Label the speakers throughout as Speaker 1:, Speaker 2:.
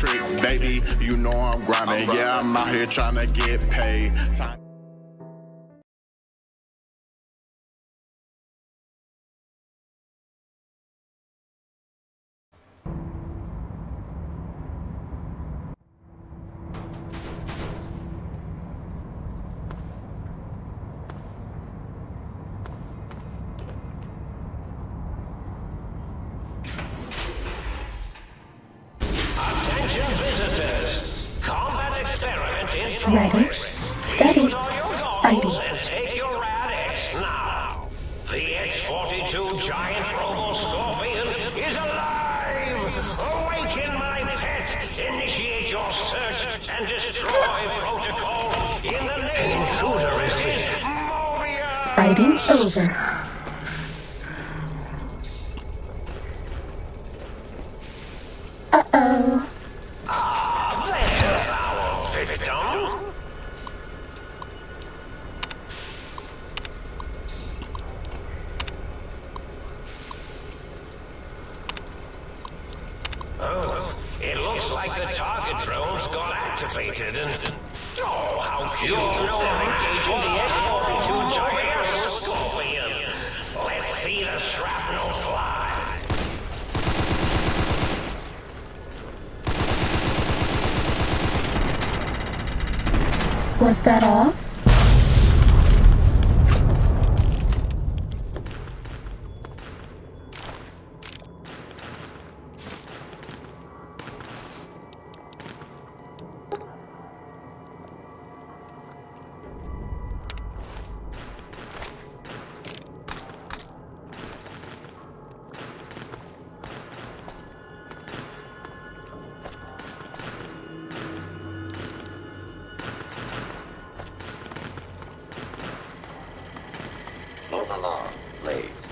Speaker 1: trick, baby. You know I'm grinding. Yeah, I'm out here trying to get paid.
Speaker 2: Ready, steady, fighting.
Speaker 3: Take your rad X now. The X-42 giant robo-scorpion is alive! Awaken my pet! Initiate your search and destroy protocol in the name intruder is Mobius!
Speaker 2: Fighting over. Uh-oh.
Speaker 3: There's our victim! Oh, it looks like the target drones got activated and... Oh, how cute! You're no engaging the X-42 giant scorpion. Let's see the shrapnel fly.
Speaker 2: Was that all?
Speaker 4: Move along, please.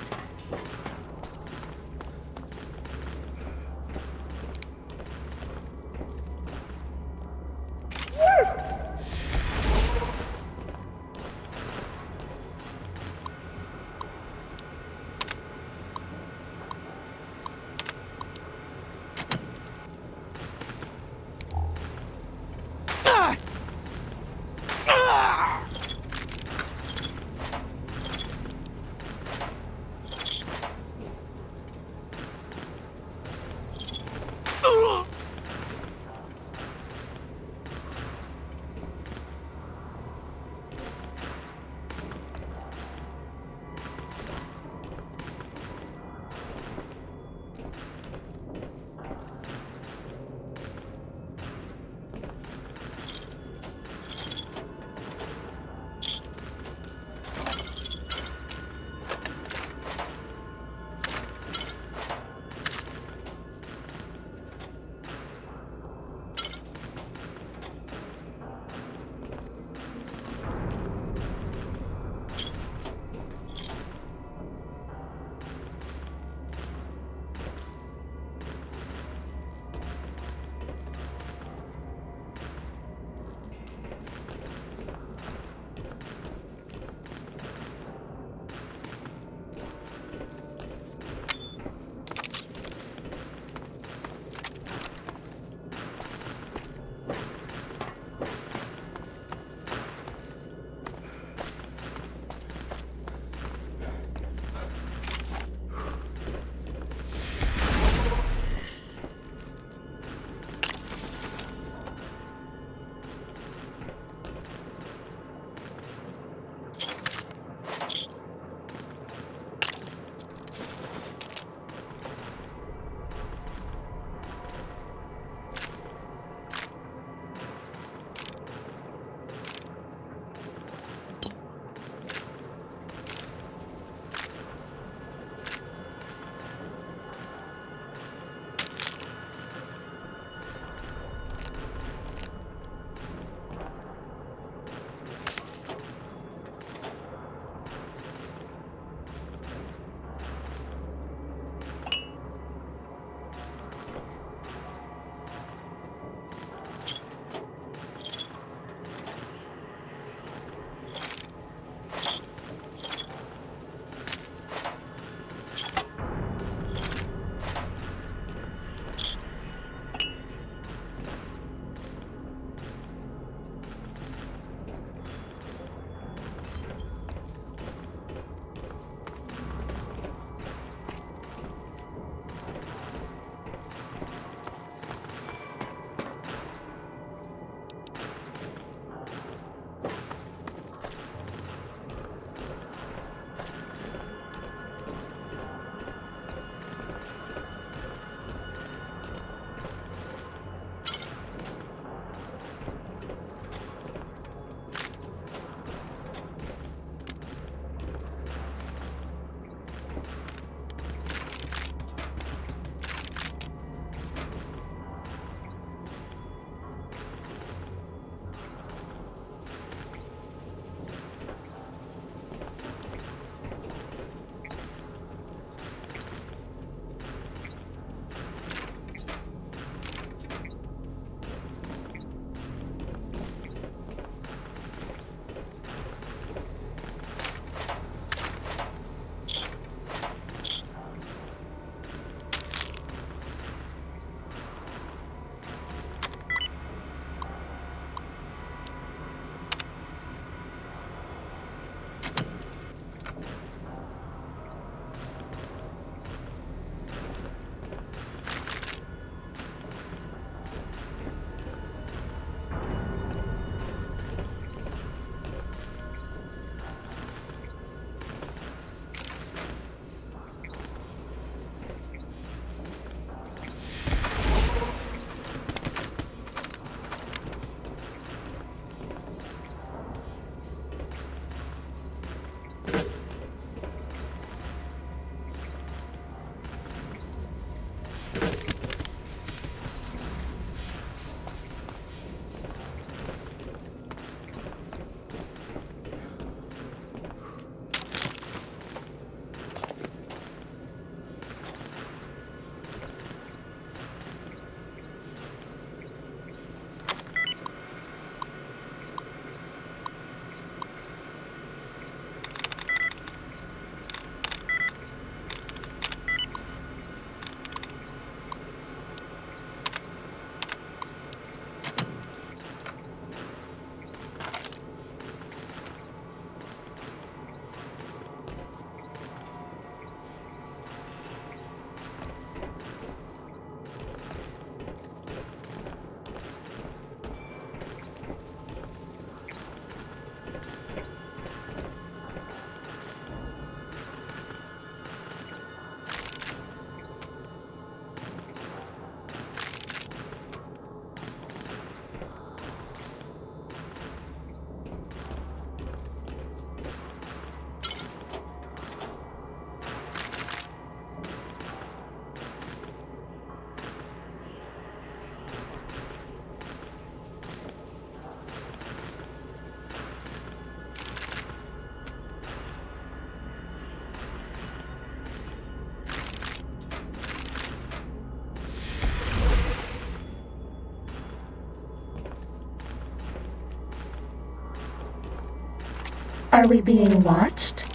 Speaker 2: Are we being watched?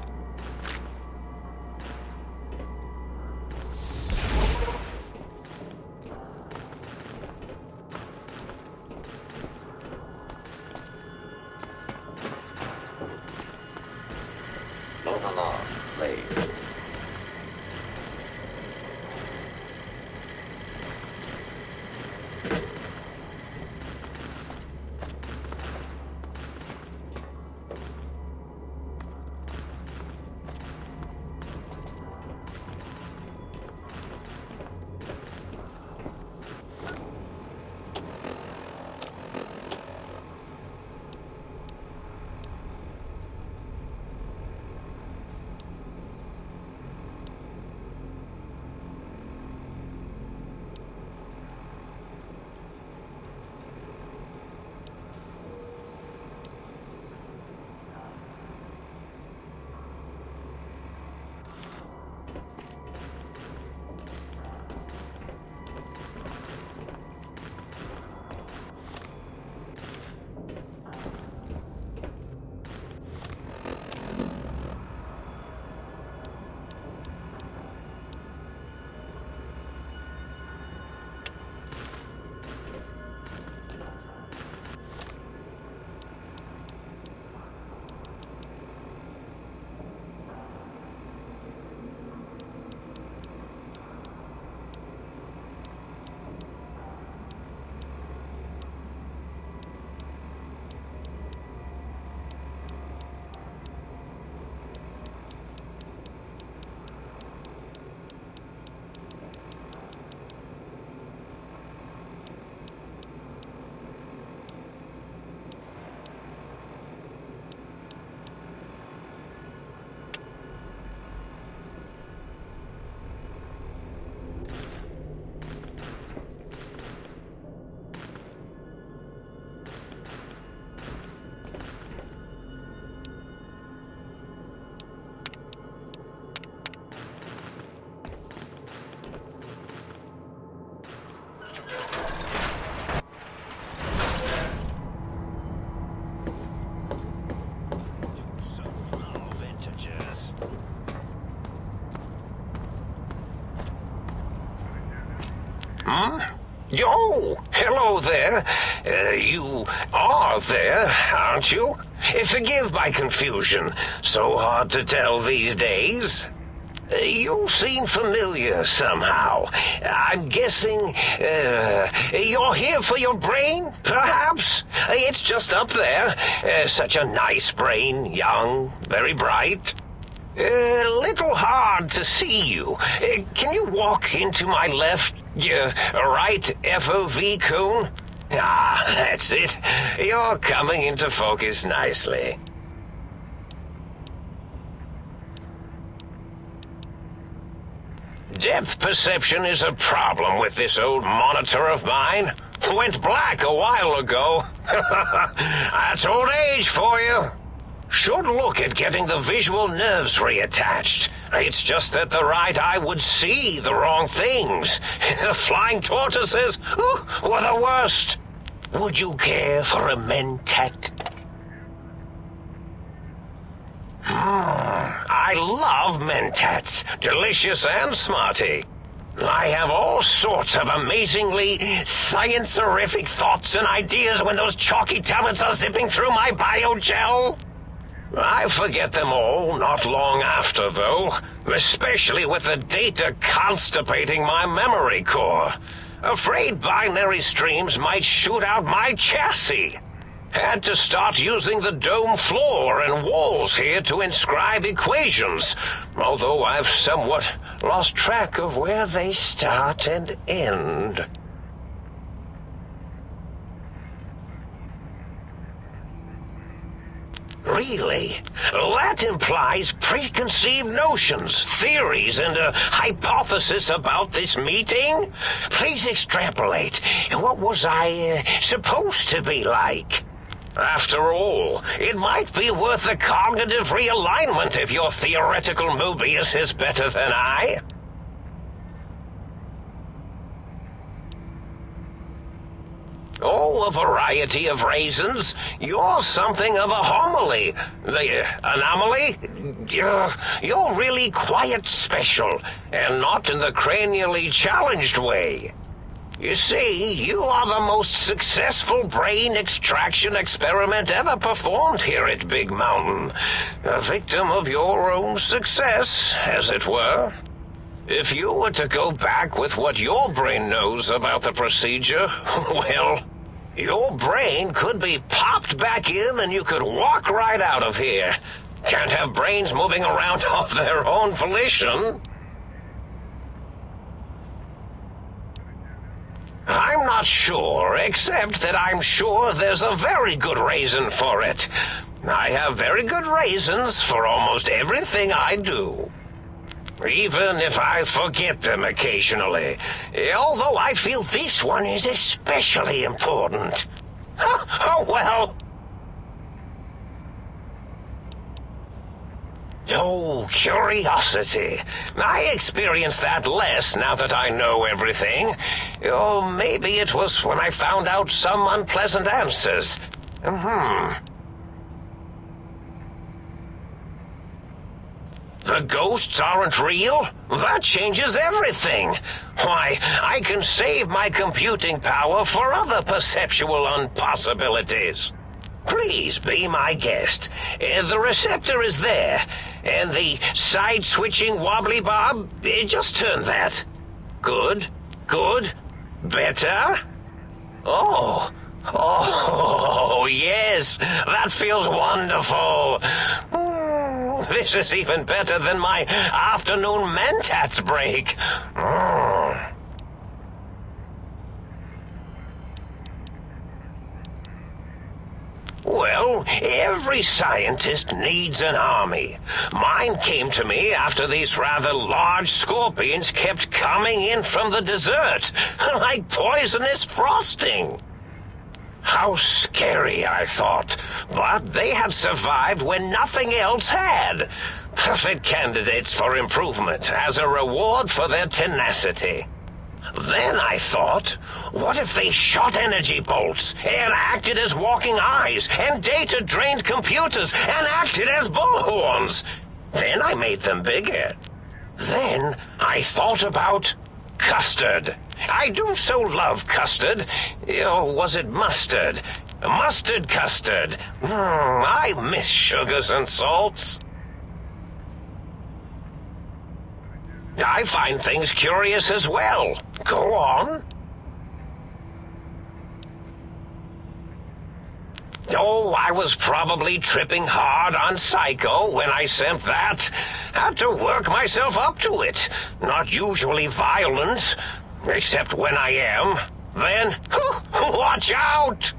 Speaker 4: Move along, please.
Speaker 3: Yo, hello there. You are there, aren't you? Forgive my confusion. So hard to tell these days. You seem familiar somehow. I'm guessing you're here for your brain, perhaps? It's just up there. Such a nice brain, young, very bright. A little hard to see you. Can you walk into my left, right FOV cone? Ah, that's it. You're coming into focus nicely. Depth perception is a problem with this old monitor of mine. Went black a while ago. That's old age for you. Should look at getting the visual nerves reattached. It's just that the right eye would see the wrong things. The flying tortoises were the worst. Would you care for a mentat? I love mentats. Delicious and smarty. I have all sorts of amazingly science-terrific thoughts and ideas when those chalky tablets are zipping through my biogel. I forget them all not long after, though, especially with the data constipating my memory core. Afraid binary streams might shoot out my chassis. Had to start using the dome floor and walls here to inscribe equations, although I've somewhat lost track of where they start and end. Really? That implies preconceived notions, theories, and a hypothesis about this meeting? Please extrapolate. What was I supposed to be like? After all, it might be worth a cognitive realignment if your theoretical Mobius is better than I. Oh, know a variety of raisins. You're something of a homily. Anomaly? You're really quite special, and not in the cranially challenged way. You see, you are the most successful brain extraction experiment ever performed here at Big Mountain. A victim of your own success, as it were. If you were to go back with what your brain knows about the procedure, well, your brain could be popped back in and you could walk right out of here. Can't have brains moving around of their own volition. I'm not sure, except that I'm sure there's a very good reason for it. I have very good reasons for almost everything I do. Even if I forget them occasionally, although I feel this one is especially important. Oh well. Oh, curiosity. I experience that less now that I know everything. Or maybe it was when I found out some unpleasant answers. The ghosts aren't real? That changes everything. Why, I can save my computing power for other perceptual impossibilities. Please be my guest. The receptor is there, and the side-switching wobbly bob, just turn that. Good, good, better. Oh, yes, that feels wonderful. This is even better than my afternoon Mentats break. Well, every scientist needs an army. Mine came to me after these rather large scorpions kept coming in from the desert, like poisonous frosting. How scary, I thought, but they had survived when nothing else had. Perfect candidates for improvement as a reward for their tenacity. Then I thought, what if they shot energy bolts and acted as walking eyes and data-drained computers and acted as bullhorns? Then I made them bigger. Then I thought about custard. I do so love custard. Or was it mustard? Mustard custard. I miss sugars and salts. I find things curious as well. Go on. Oh, I was probably tripping hard on Psycho when I sent that. Had to work myself up to it. Not usually violent, except when I am. Then, watch out!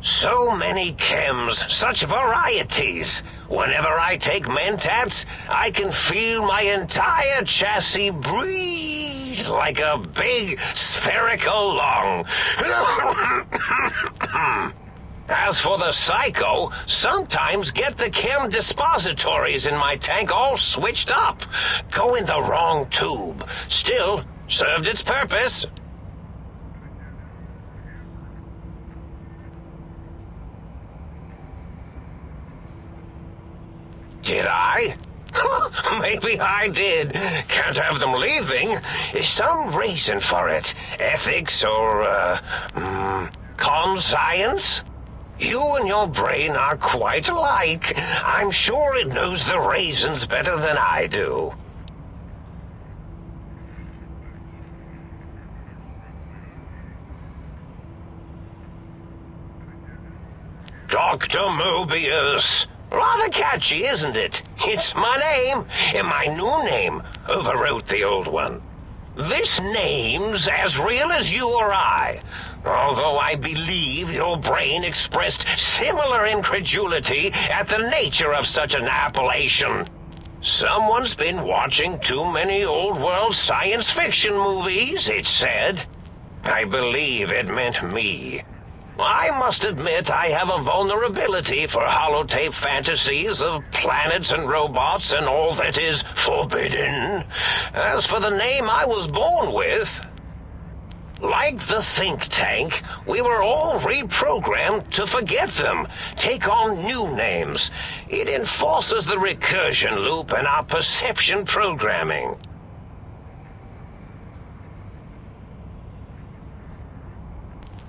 Speaker 3: So many chems, such varieties. Whenever I take Mentats, I can feel my entire chassis breathe like a big spherical lung. As for the Psycho, sometimes get the chem dispositories in my tank all switched up. Go in the wrong tube. Still, served its purpose. Did I? Maybe I did. Can't have them leaving. Some reason for it. Ethics or, conscience? You and your brain are quite alike. I'm sure it knows the raisins better than I do. Dr. Mobius. Rather catchy, isn't it? It's my name, and my new name overwrote the old one. This name's as real as you or I, although I believe your brain expressed similar incredulity at the nature of such an appellation. Someone's been watching too many old-world science fiction movies, it said. I believe it meant me. I must admit I have a vulnerability for holotape fantasies of planets and robots and all that is forbidden. As for the name I was born with, Like the think tank, we were all reprogrammed to forget them, take on new names. It enforces the recursion loop in our perception programming.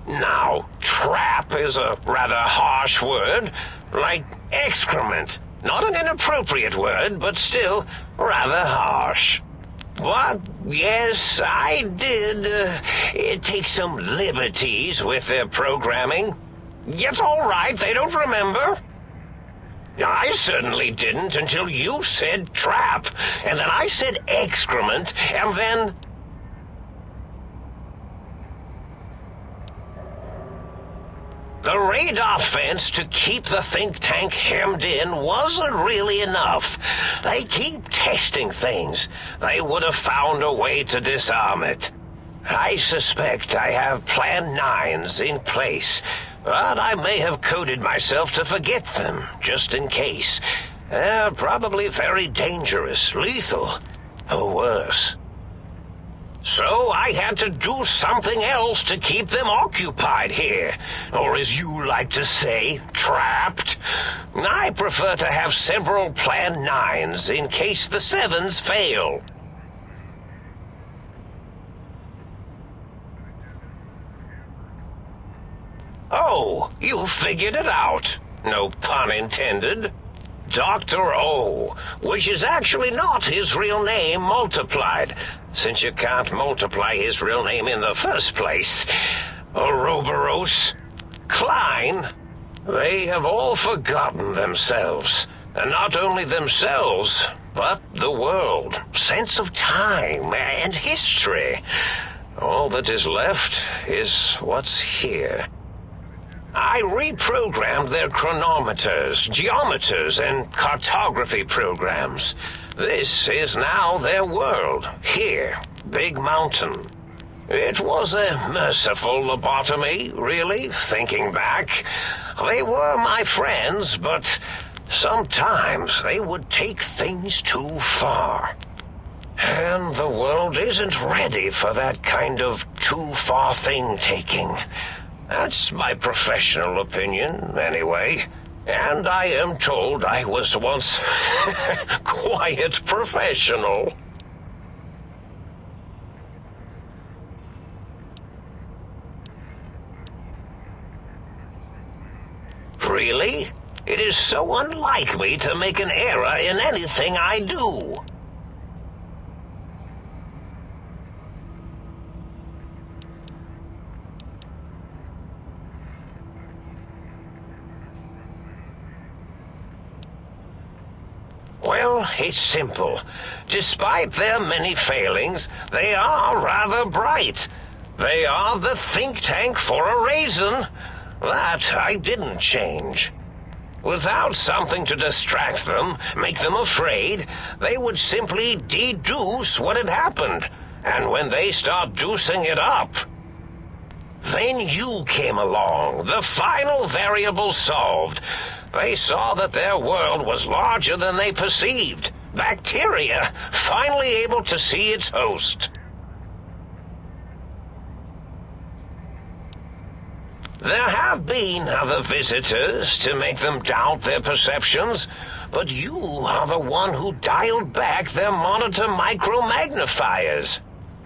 Speaker 3: Now, trap is a rather harsh word, like excrement. Not an inappropriate word, but still rather harsh. But, yes, I did take some liberties with their programming. It's all right, they don't remember. I certainly didn't until you said trap, and then I said excrement, and then... The radar fence to keep the think tank hemmed in wasn't really enough. They keep testing things. They would have found a way to disarm it. I suspect I have Plan 9s in place, but I may have coded myself to forget them, just in case. They're probably very dangerous, lethal, or worse. So I had to do something else to keep them occupied here. Or as you like to say, trapped. I prefer to have several Plan 9s in case the 7s fail. Oh, you figured it out. No pun intended. Dr. O, which is actually not his real name multiplied, since you can't multiply his real name in the first place. Ouroboros, Klein, they have all forgotten themselves. And not only themselves, but the world, sense of time and history. All that is left is what's here. I reprogrammed their chronometers, geometers, and cartography programs. This is now their world, here, Big Mountain. It was a merciful lobotomy, really, thinking back. They were my friends, but sometimes they would take things too far. And the world isn't ready for that kind of too-far thing-taking. That's my professional opinion, anyway. And I am told I was once quite professional. Really? It is so unlike me to make an error in anything I do. Well, it's simple. Despite their many failings, they are rather bright. They are the think tank for a reason. That I didn't change. Without something to distract them, make them afraid, they would simply deduce what had happened. And when they start deucing it up, then you came along, the final variable solved. They saw that their world was larger than they perceived. Bacteria, finally able to see its host. There have been other visitors to make them doubt their perceptions, but you are the one who dialed back their monitor micromagnifiers.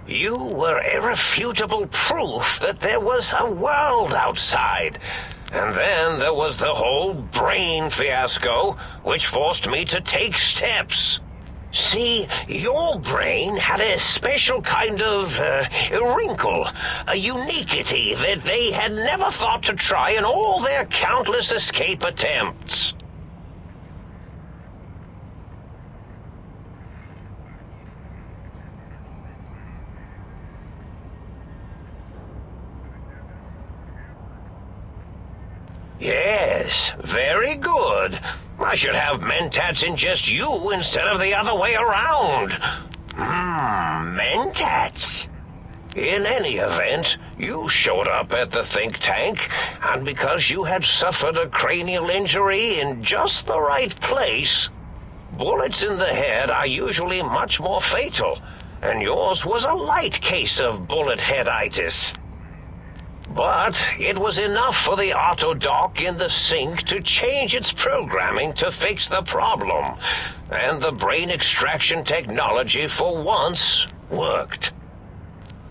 Speaker 3: You were irrefutable proof that there was a world outside. And then there was the whole brain fiasco, which forced me to take steps. See, your brain had a special kind of wrinkle, a uniquity that they had never thought to try in all their countless escape attempts. Yes, very good. I should have mentats in just you instead of the other way around. Mentats. In any event, you showed up at the think tank, and because you had suffered a cranial injury in just the right place, bullets in the head are usually much more fatal. and yours was a light case of bullet headitis. But it was enough for the autodock in the sink to change its programming to fix the problem, and the brain extraction technology for once worked.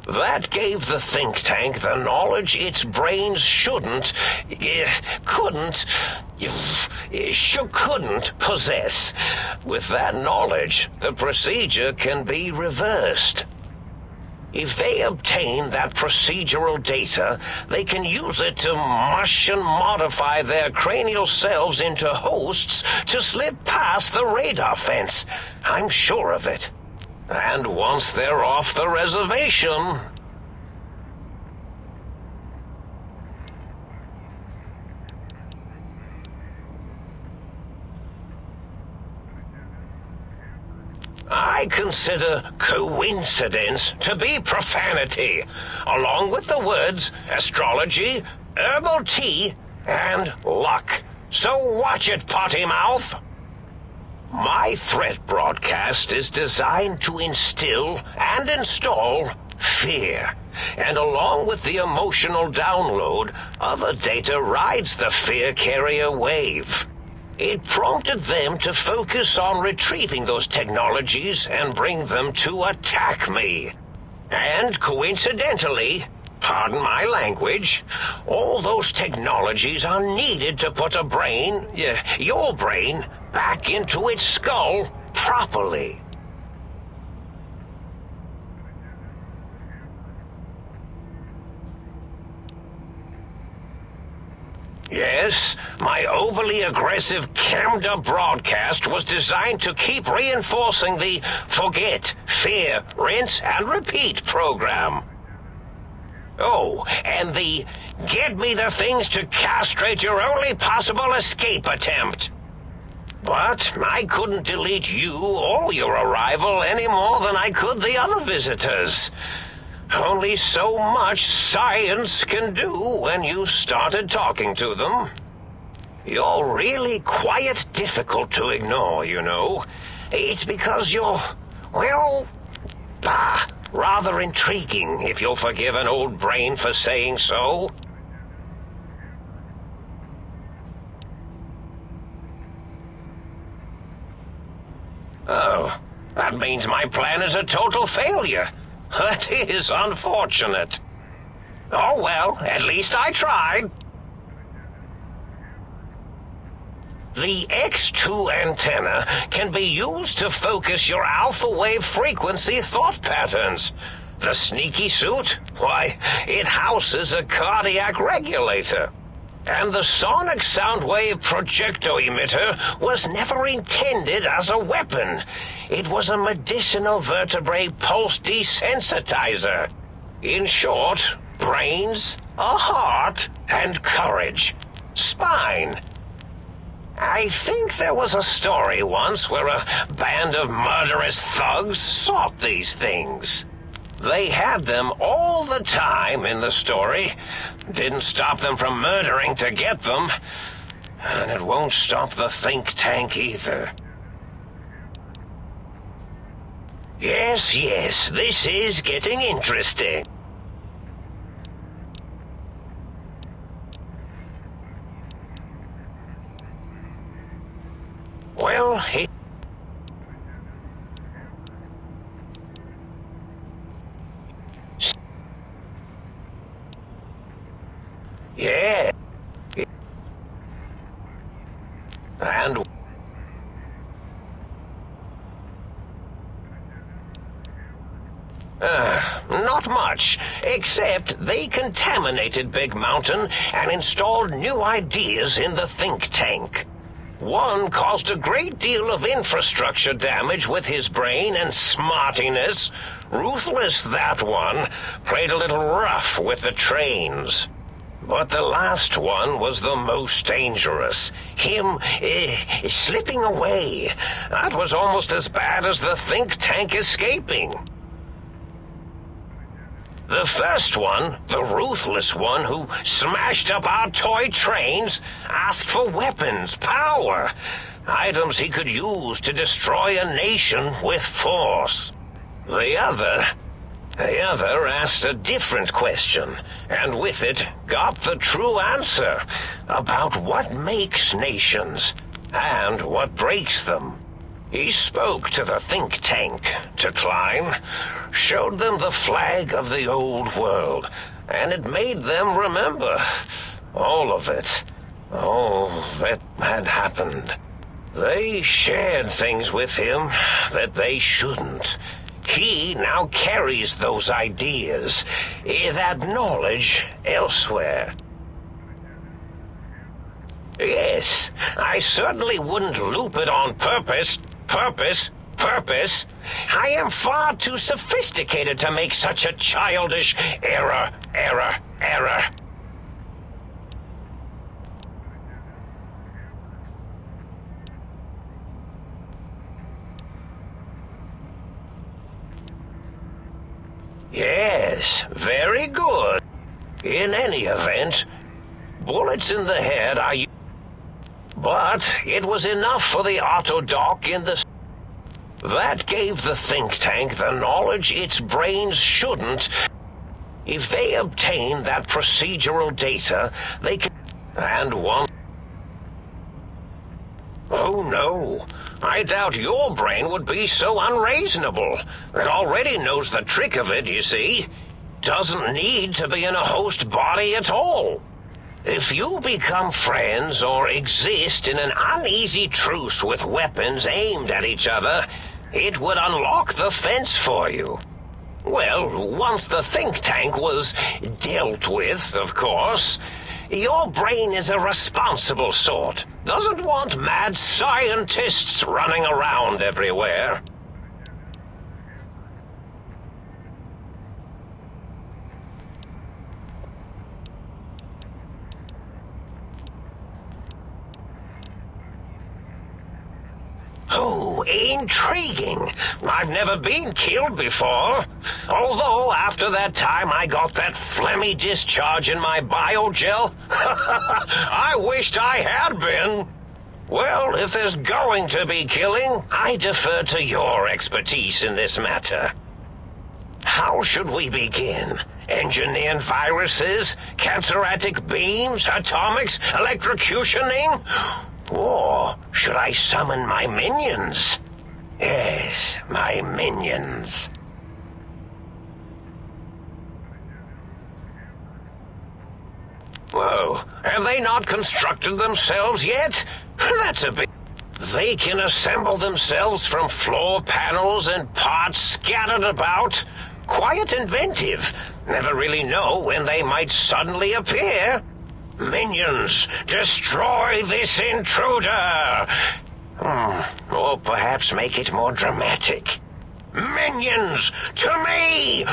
Speaker 3: That gave the think tank the knowledge its brains couldn't possess. With that knowledge, the procedure can be reversed. If they obtain that procedural data, they can use it to mush and modify their cranial cells into hosts to slip past the radar fence. I'm sure of it. And once they're off the reservation... I consider coincidence to be profanity, along with the words astrology, herbal tea, and luck. So watch it, potty mouth! My threat broadcast is designed to instill and install fear, and along with the emotional download, other data rides the fear carrier wave. It prompted them to focus on retrieving those technologies and bring them to attack me. And coincidentally, pardon my language, all those technologies are needed to put a brain, your brain, back into its skull properly. Yes, my overly aggressive cammed-up broadcast was designed to keep reinforcing the forget, fear, rinse, and repeat program. Oh, and the get me the things to castrate your only possible escape attempt. But I couldn't delete you or your arrival any more than I could the other visitors. Only so much science can do when you started talking to them. You're really quite difficult to ignore, you know. It's because you're, well, rather intriguing, if you'll forgive an old brain for saying so. Oh, that means my plan is a total failure. That is unfortunate. Oh well, at least I tried. The X2 antenna can be used to focus your alpha wave frequency thought patterns. The sneaky suit, why, it houses a cardiac regulator. And the sonic sound wave projectoemitter was never intended as a weapon. It was a medicinal vertebrae pulse desensitizer. In short, brains, a heart, and courage. Spine. I think there was a story once where a band of murderous thugs sought these things. They had them all the time in the story. Didn't stop them from murdering to get them. And it won't stop the think tank either. Yes, this is getting interesting. Well, yeah. And not much, except they contaminated Big Mountain and installed new ideas in the think tank. One caused a great deal of infrastructure damage with his brain and smartiness. Ruthless, that one. Played a little rough with the trains. But the last one was the most dangerous. Him, slipping away. That was almost as bad as the think tank escaping. The first one, the ruthless one who smashed up our toy trains, asked for weapons, power, items he could use to destroy a nation with force. The other asked a different question, and with it got the true answer about what makes nations and what breaks them. He spoke to the think tank to climb, showed them the flag of the old world, and it made them remember all of it, all that had happened. They shared things with him that they shouldn't. He now carries those ideas, that knowledge elsewhere. Yes, I certainly wouldn't loop it on purpose. I am far too sophisticated to make such a childish error. Yes, very good. In any event, bullets in the head are... But it was enough for the autodoc in the... That gave the think tank the knowledge its brains shouldn't. If they obtain that procedural data, they can... And one... Oh no, I doubt your brain would be so unreasonable. It already knows the trick of it, you see. Doesn't need to be in a host body at all. If you become friends or exist in an uneasy truce with weapons aimed at each other, it would unlock the fence for you. Well, once the think tank was dealt with, of course, your brain is a responsible sort. Doesn't want mad scientists running around everywhere. Oh, intriguing. I've never been killed before. Although, after that time I got that phlegmy discharge in my biogel, I wished I had been. Well, if there's going to be killing, I defer to your expertise in this matter. How should we begin? Engineering viruses, canceratic beams, atomics, electrocutioning? Or should I summon my minions? Yes, my minions. Whoa, have they not constructed themselves yet? That's a bit... They can assemble themselves from floor panels and parts scattered about. Quite inventive. Never really know when they might suddenly appear. Minions, destroy this intruder! Or perhaps make it more dramatic. Minions, to me!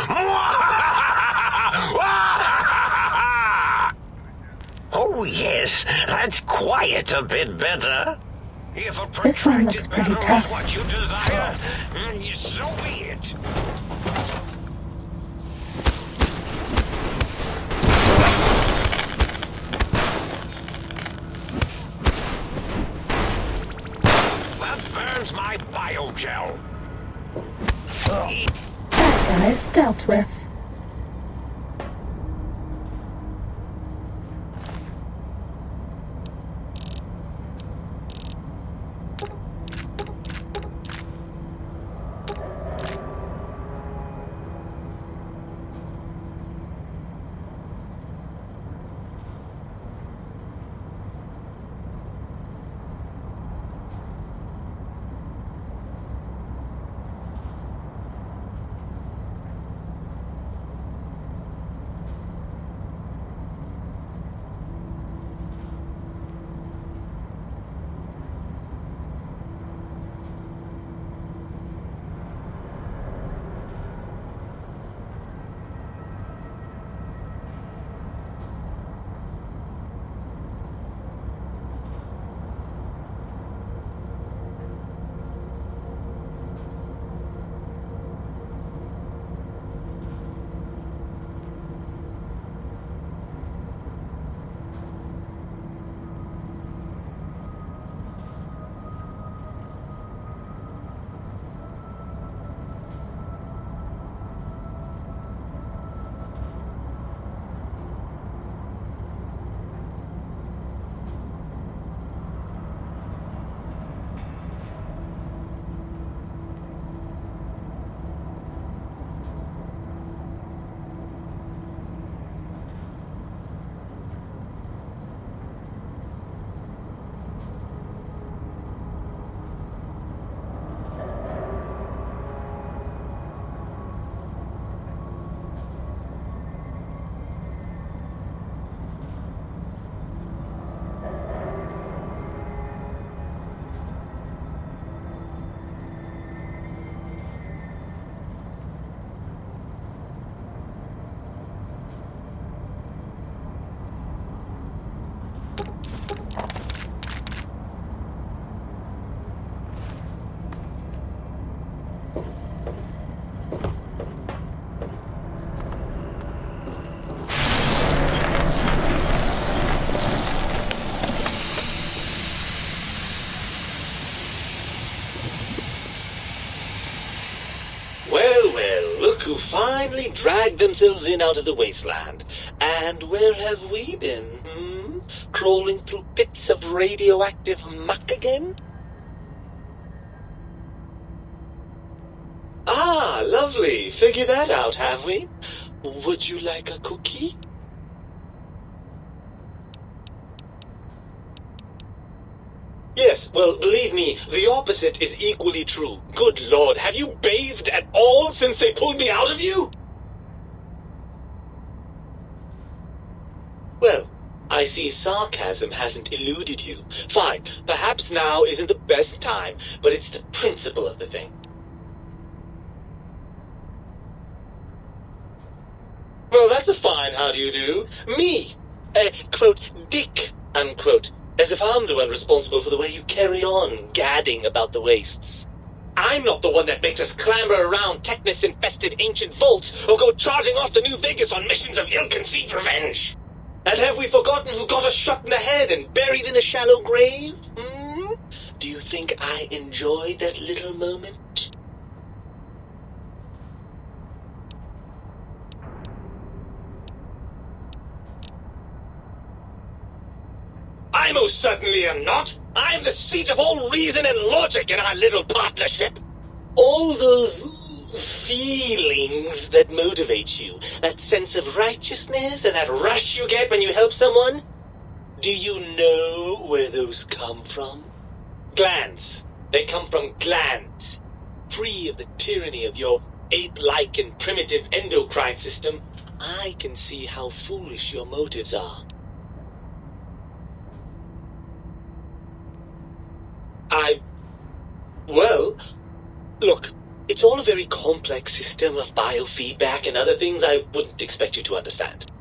Speaker 3: Oh yes, that's quite a bit better. If a
Speaker 2: This one looks pretty
Speaker 3: protracted
Speaker 2: tough.
Speaker 3: battle is what you desire, so be it. My biogel.
Speaker 2: That guy's dealt with.
Speaker 5: Well, well, look who finally dragged themselves in out of the wasteland. And where have we been, Crawling through pits of radioactive muck again? Ah, lovely. Figured that out, have we? Would you like a cookie? Yes, well, believe me, the opposite is equally true. Good Lord, have you bathed at all since they pulled me out of you? Well, I see sarcasm hasn't eluded you. Fine, perhaps now isn't the best time, but it's the principle of the thing. Well, that's a fine how do you do. Me, quote, dick, unquote. As if I'm the one responsible for the way you carry on gadding about the wastes. I'm not the one that makes us clamber around Technus-infested ancient vaults or go charging off to New Vegas on missions of ill-conceived revenge. And have we forgotten who got us shot in the head and buried in a shallow grave? Do you think I enjoyed that little moment? I most certainly am not. I'm the seat of all reason and logic in our little partnership. All those feelings that motivate you, that sense of righteousness and that rush you get when you help someone, do you know where those come from? Glands. They come from glands. Free of the tyranny of your ape-like and primitive endocrine system, I can see how foolish your motives are. Well, look, it's all a very complex system of biofeedback and other things I wouldn't expect you to understand.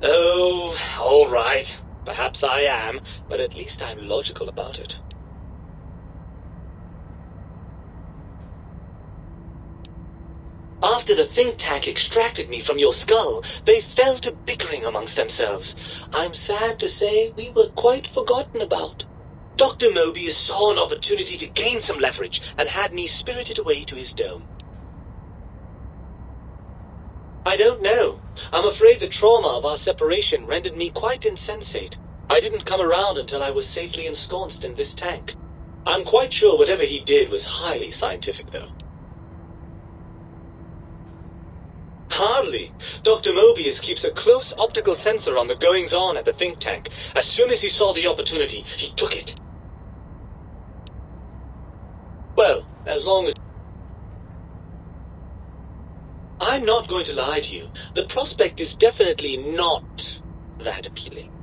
Speaker 5: Oh, all right. Perhaps I am, but at least I'm logical about it. After the think tank extracted me from your skull, they fell to bickering amongst themselves. I'm sad to say we were quite forgotten about. Dr. Mobius saw an opportunity to gain some leverage and had me spirited away to his dome. I don't know. I'm afraid the trauma of our separation rendered me quite insensate. I didn't come around until I was safely ensconced in this tank. I'm quite sure whatever he did was highly scientific, though. Hardly. Dr. Mobius keeps a close optical sensor on the goings-on at the think tank. As soon as he saw the opportunity, he took it. Well, as long as... I'm not going to lie to you. The prospect is definitely not that appealing.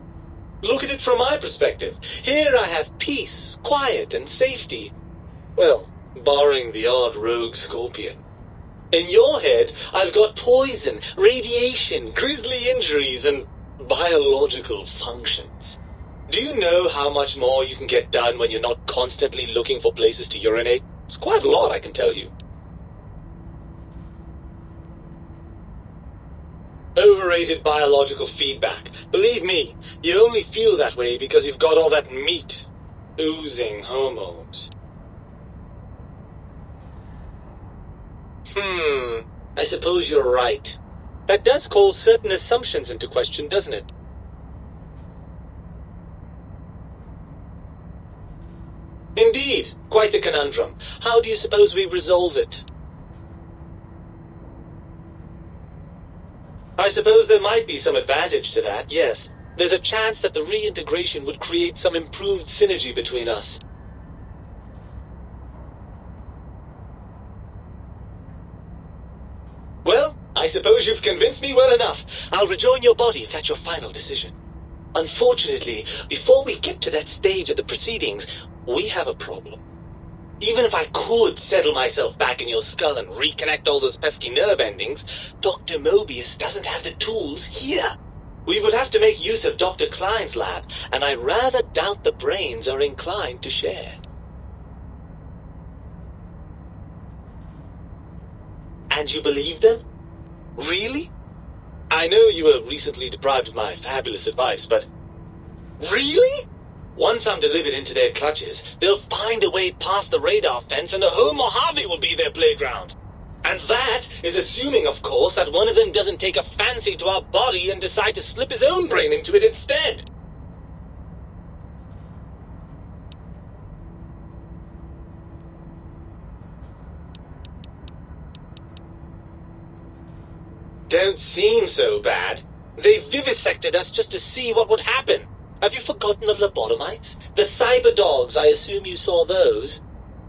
Speaker 5: Look at it from my perspective. Here I have peace, quiet, and safety. Well, barring the odd rogue scorpion. In your head, I've got poison, radiation, grisly injuries, and biological functions. Do you know how much more you can get done when you're not constantly looking for places to urinate? It's quite a lot, I can tell you. Overrated biological feedback. Believe me, you only feel that way because you've got all that meat. Oozing hormones. I suppose you're right. That does call certain assumptions into question, doesn't it? Indeed, quite the conundrum. How do you suppose we resolve it? I suppose there might be some advantage to that, yes. There's a chance that the reintegration would create some improved synergy between us. Well, I suppose you've convinced me well enough. I'll rejoin your body if that's your final decision. Unfortunately, before we get to that stage of the proceedings, we have a problem. Even if I could settle myself back in your skull and reconnect all those pesky nerve endings, Dr. Mobius doesn't have the tools here. We would have to make use of Dr. Klein's lab, and I rather doubt the brains are inclined to share. And you believe them? Really? I know you were recently deprived of my fabulous advice, but... Really? Once I'm delivered into their clutches, they'll find a way past the radar fence and the whole Mojave will be their playground. And that is assuming, of course, that one of them doesn't take a fancy to our body and decide to slip his own brain into it instead. Don't seem so bad. They vivisected us just to see what would happen. Have you forgotten the lobotomites? The cyber dogs, I assume you saw those.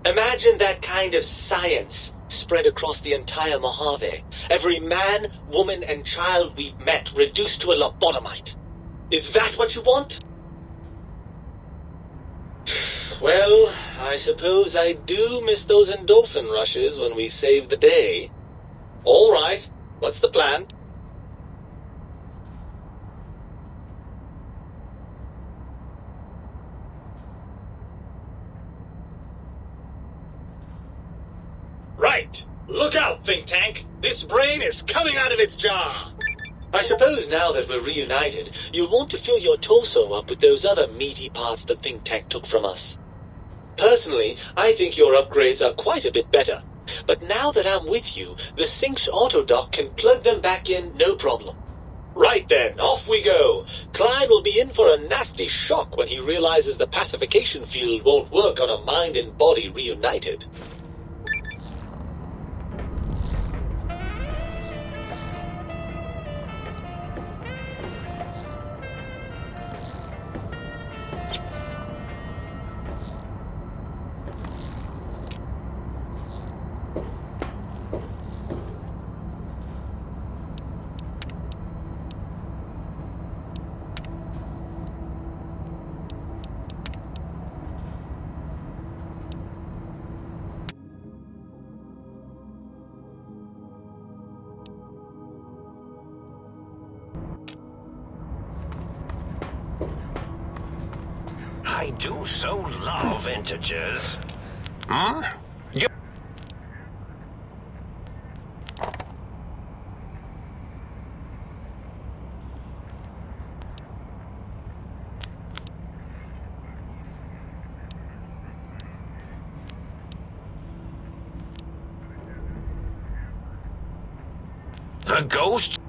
Speaker 5: Imagine that kind of science spread across the entire Mojave. Every man, woman, and child we've met reduced to a lobotomite. Is that what you want? Well, I suppose I do miss those endorphin rushes when we save the day. All right, what's the plan? Right! Look out, think tank! This brain is coming out of its jar! I suppose now that we're reunited, you'll want to fill your torso up with those other meaty parts the think tank took from us. Personally, I think your upgrades are quite a bit better. But now that I'm with you, the Sync's autodock can plug them back in no problem. Right then, off we go. Klein will be in for a nasty shock when he realizes the pacification field won't work on a mind and body reunited.
Speaker 3: I do so love integers. The ghost?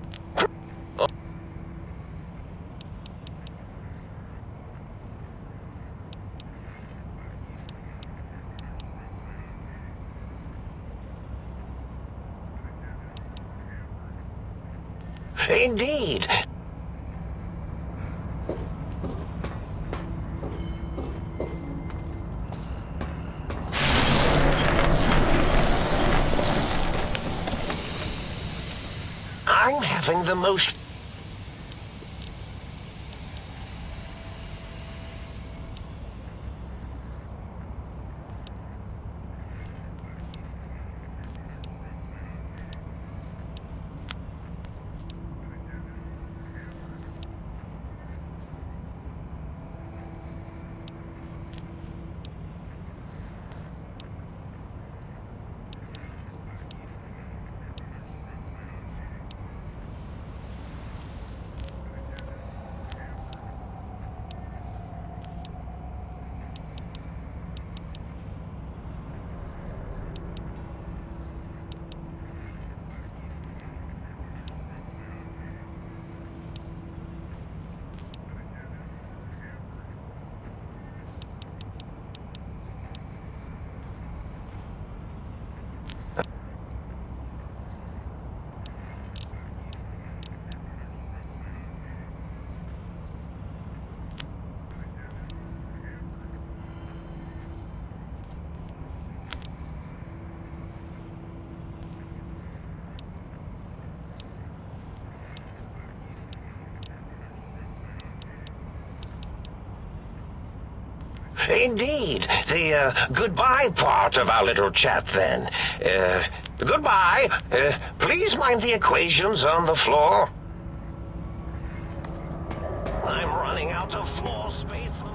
Speaker 3: Indeed. I'm having the most... Indeed. The goodbye part of our little chat, then. Goodbye. Please mind the equations on the floor. I'm running out of floor space for my...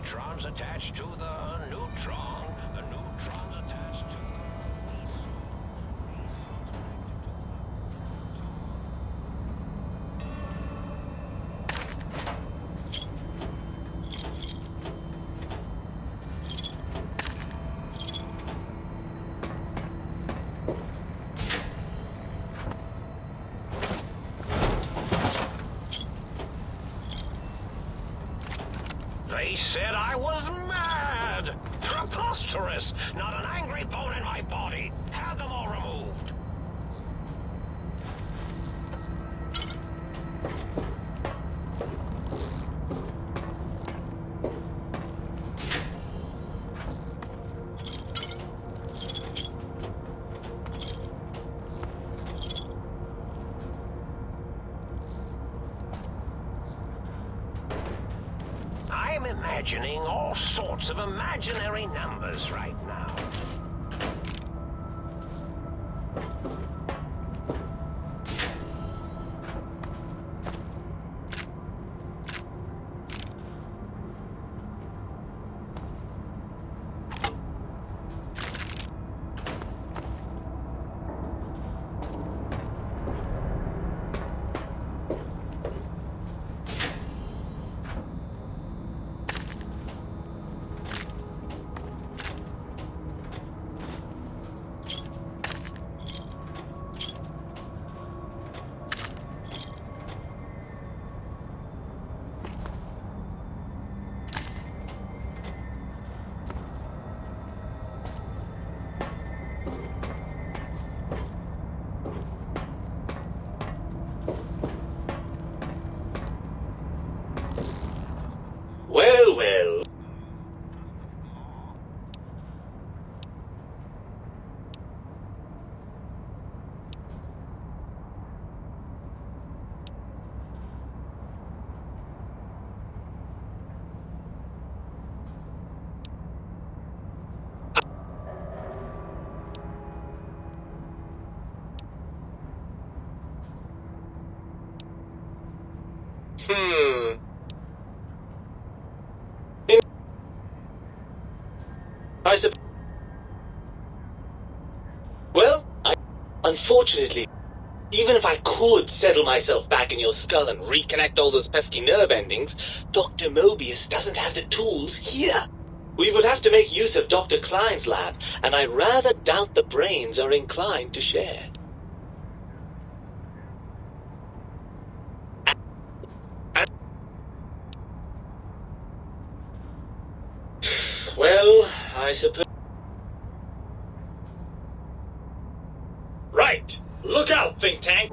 Speaker 3: electrons attached to the neutron. The neutrons attached to They said I was mad! Preposterous! Not an angry bone in my body! Had them all removed! I'm imagining all sorts of imaginary numbers right now.
Speaker 5: Well, well. I suppose. Well, unfortunately, even if I could settle myself back in your skull and reconnect all those pesky nerve endings, Dr. Mobius doesn't have the tools here. We would have to make use of Dr. Klein's lab, and I rather doubt the brains are inclined to share. Well, I suppose... Right! Look out, think tank!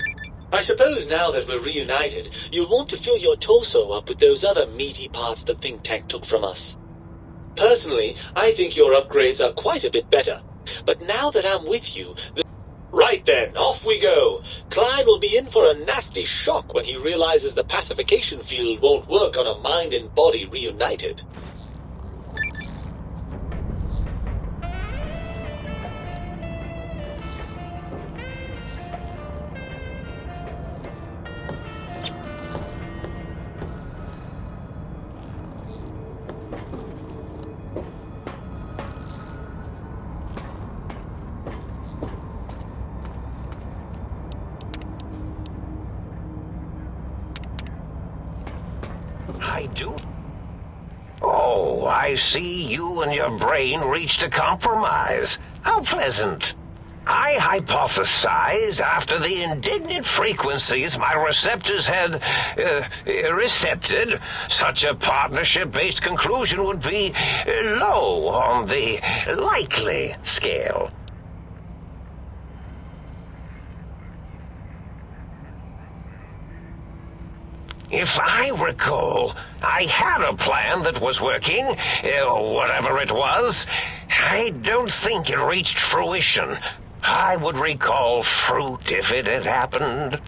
Speaker 5: I suppose now that we're reunited, you'll want to fill your torso up with those other meaty parts the think tank took from us. Personally, I think your upgrades are quite a bit better. But now that I'm with you... Right then, off we go! Klein will be in for a nasty shock when he realizes the pacification field won't work on a mind and body reunited.
Speaker 3: I do? Oh, I see you and your brain reached a compromise. How pleasant. I hypothesized after the indignant frequencies my receptors had recepted, such a partnership-based conclusion would be low on the likely scale. If I recall, I had a plan that was working, whatever it was. I don't think it reached fruition. I would recall fruit if it had happened.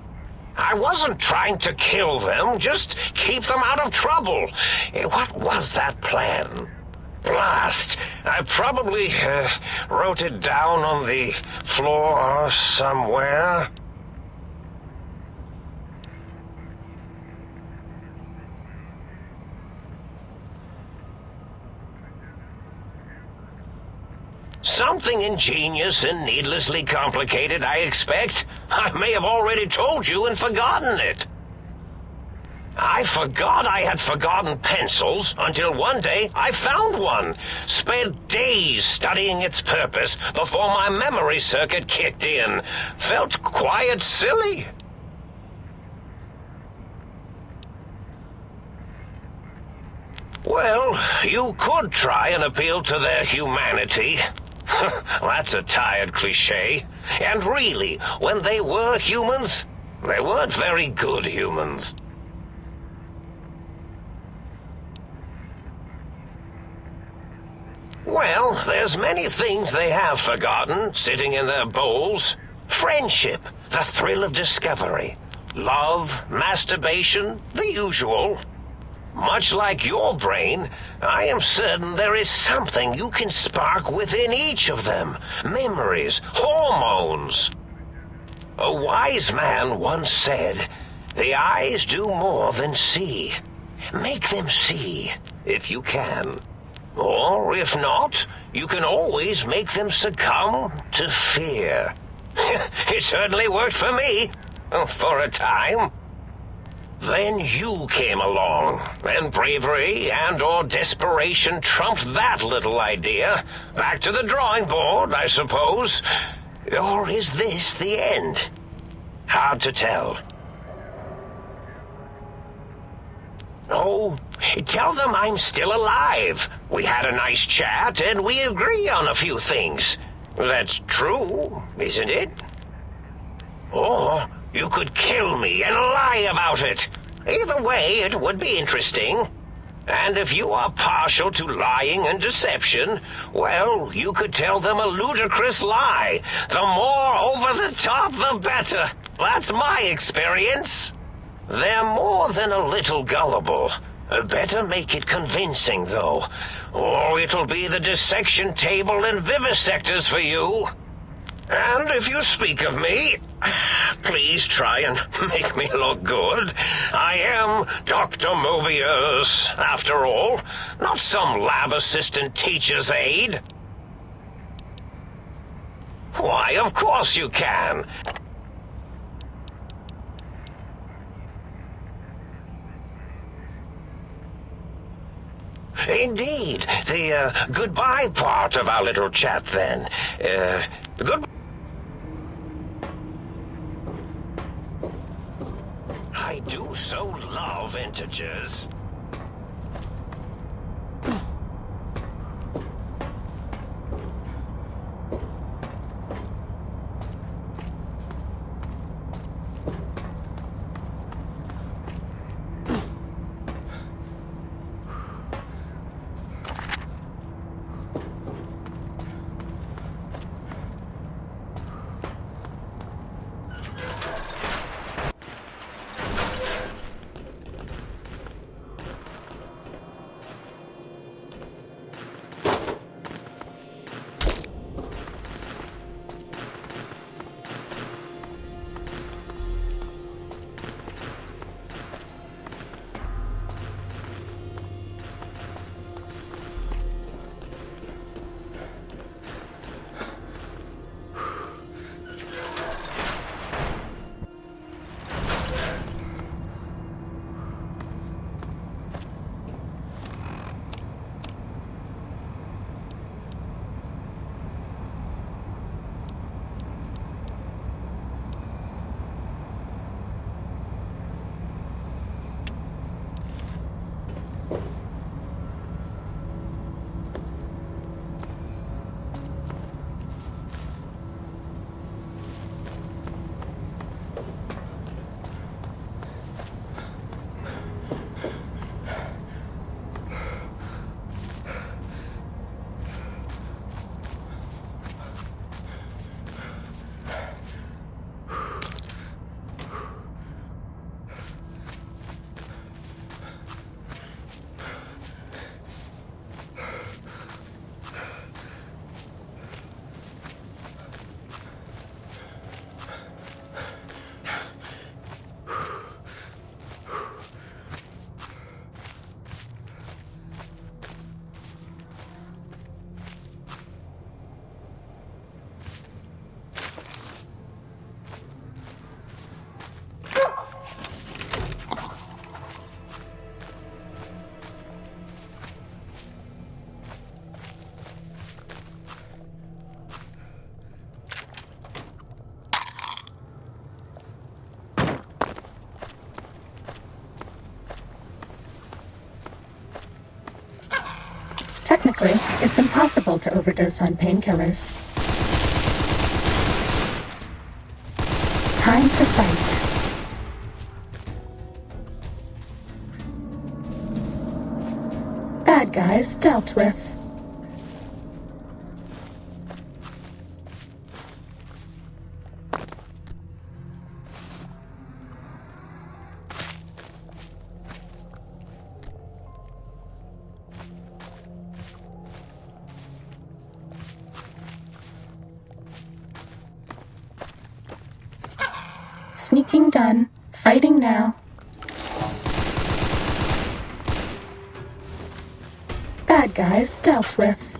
Speaker 3: I wasn't trying to kill them, just keep them out of trouble. What was that plan? Blast! I probably wrote it down on the floor somewhere. Something ingenious and needlessly complicated, I expect. I may have already told you and forgotten it. I forgot I had forgotten pencils until one day I found one. Spent days studying its purpose before my memory circuit kicked in. Felt quite silly. Well, you could try and appeal to their humanity. That's a tired cliché. And really, when they were humans, they weren't very good humans. Well, there's many things they have forgotten, sitting in their bowls. Friendship, the thrill of discovery. Love, masturbation, the usual. Much like your brain, I am certain there is something you can spark within each of them. Memories, hormones. A wise man once said, "The eyes do more than see. Make them see, if you can. Or, if not, you can always make them succumb to fear." It certainly worked for me, for a time. Then you came along, and bravery and/or desperation trumped that little idea. Back to the drawing board, I suppose. Or is this the end? Hard to tell. Oh, tell them I'm still alive. We had a nice chat, and we agree on a few things. That's true, isn't it? Or you could kill me and lie about it. Either way, it would be interesting. And if you are partial to lying and deception, well, you could tell them a ludicrous lie. The more over the top, the better. That's my experience. They're more than a little gullible. Better make it convincing, though, or it'll be the dissection table and vivisectors for you. And if you speak of me, please try and make me look good. I am Dr. Mobius, after all, not some lab assistant teacher's aide. Why, of course you can. Indeed. The goodbye part of our little chat, then. Good. I do so love integers.
Speaker 2: Frankly, it's impossible to overdose on painkillers. Time to fight. Bad guys dealt with. Sneaking done. Fighting now. Bad guys dealt with.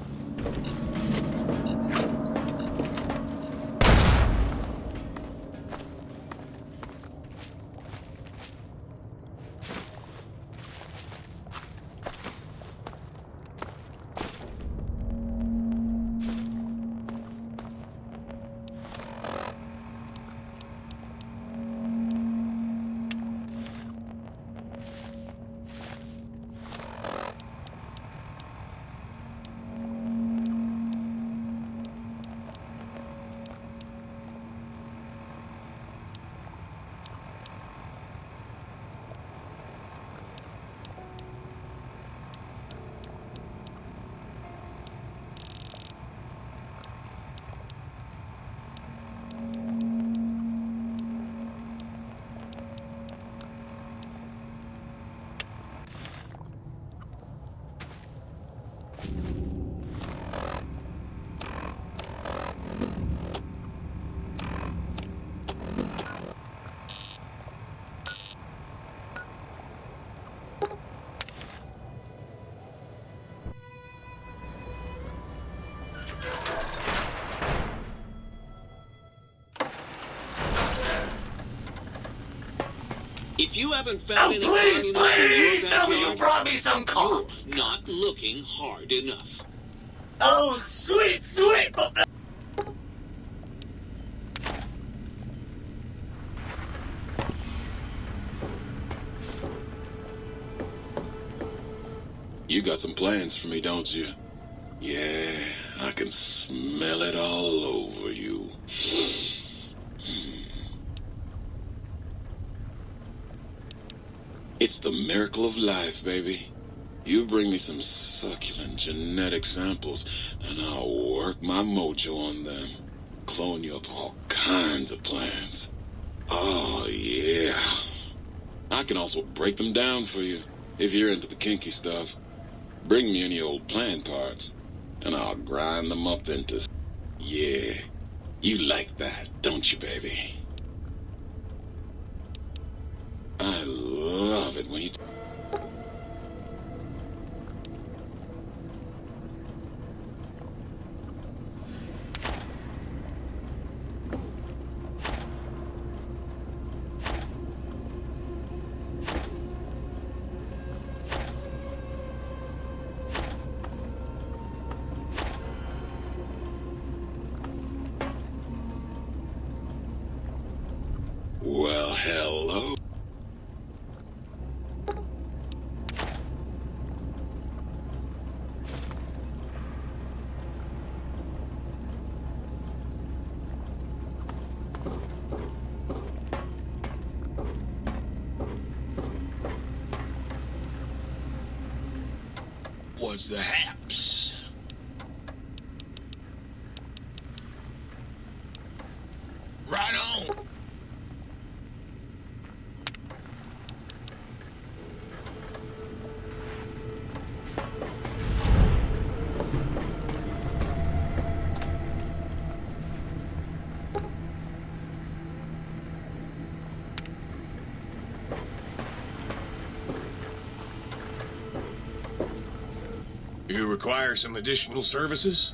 Speaker 6: If you haven't found any
Speaker 4: Please tell me you
Speaker 6: backyard,
Speaker 4: brought me some cops!
Speaker 6: you're not looking hard enough.
Speaker 4: Oh, sweet!
Speaker 7: You got some plans for me, don't you? Yeah, I can smell it all over you. It's the miracle of life, baby. You bring me some succulent genetic samples, and I'll work my mojo on them. Clone you up all kinds of plants. Oh, yeah. I can also break them down for you, if you're into the kinky stuff. Bring me any old plant parts, and I'll grind them up into... Yeah, you like that, don't you, baby? I love it when you... Well, hello. What's the haps? Right on.
Speaker 8: You require some additional services?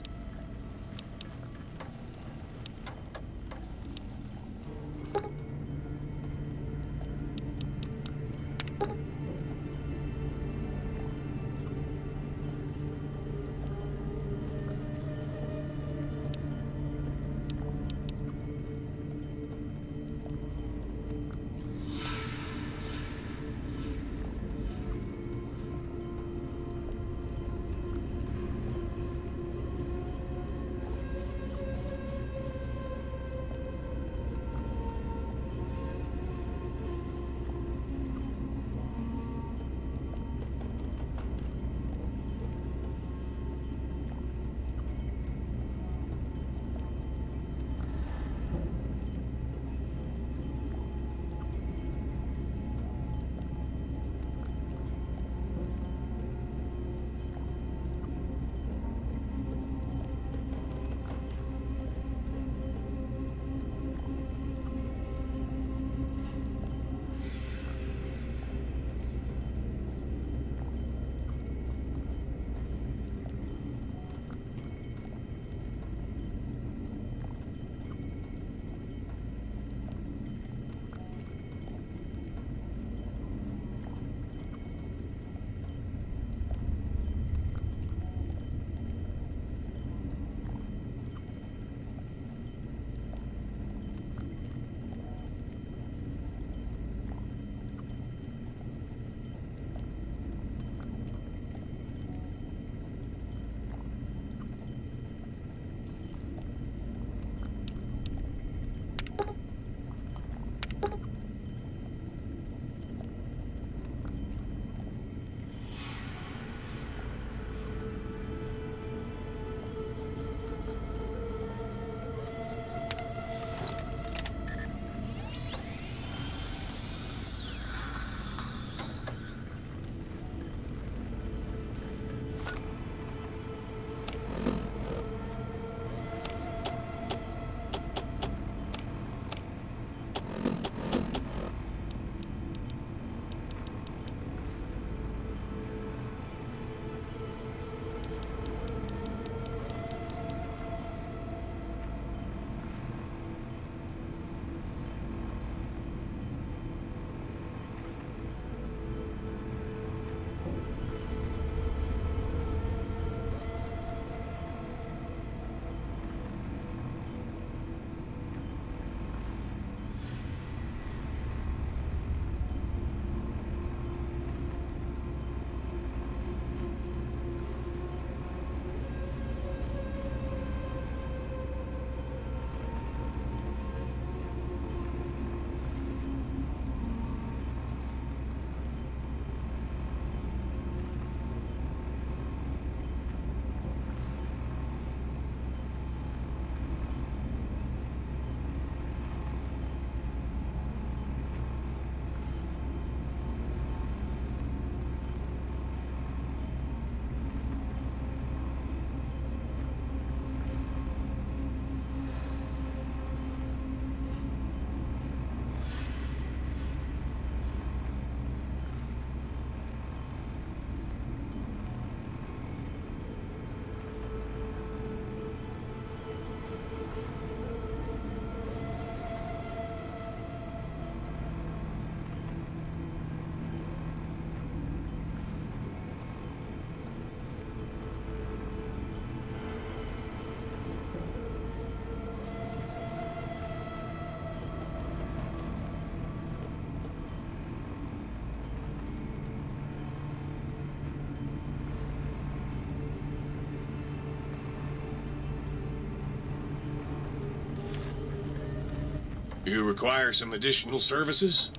Speaker 8: You require some additional services?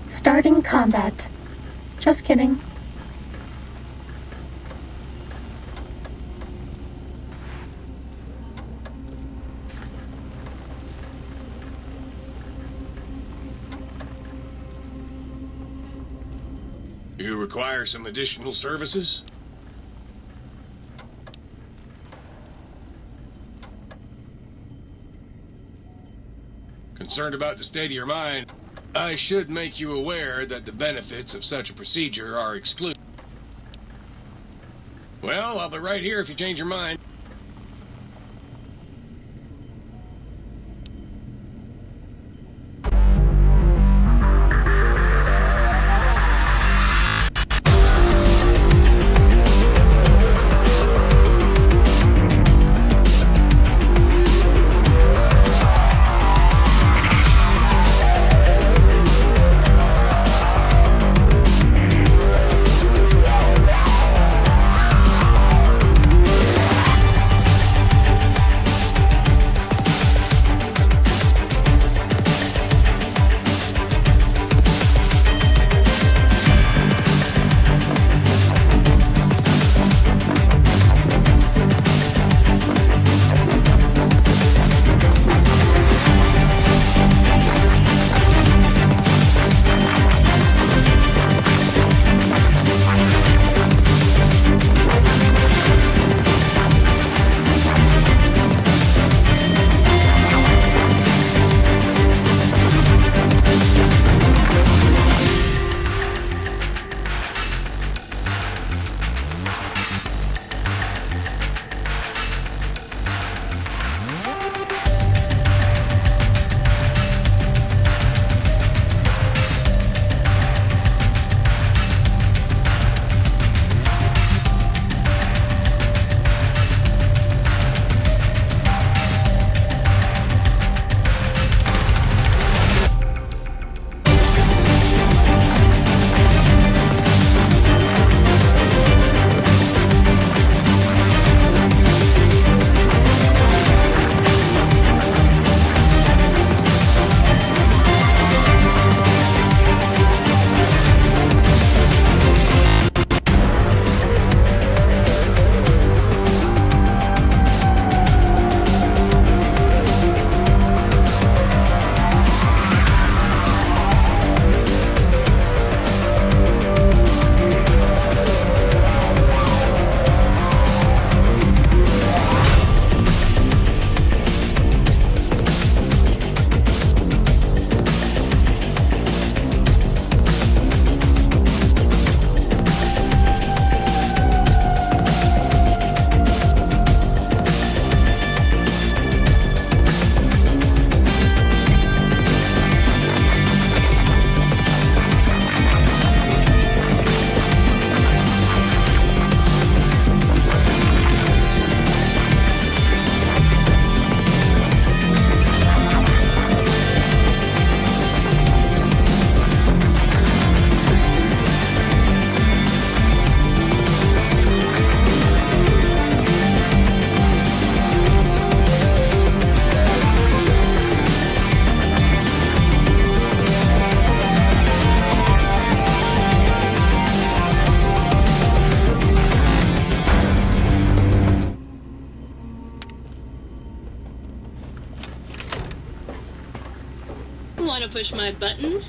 Speaker 2: Starting combat. Just kidding.
Speaker 8: You require some additional services? Concerned about the state of your mind? I should make you aware that the benefits of such a procedure are excluded. Well, I'll be right here if you change your mind.
Speaker 9: Want to push my buttons?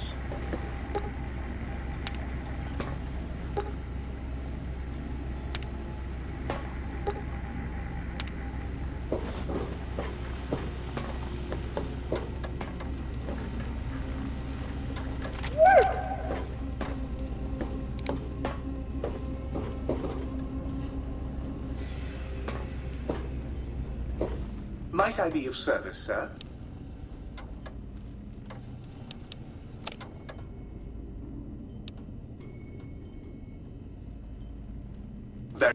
Speaker 10: Might I be of service, sir? Very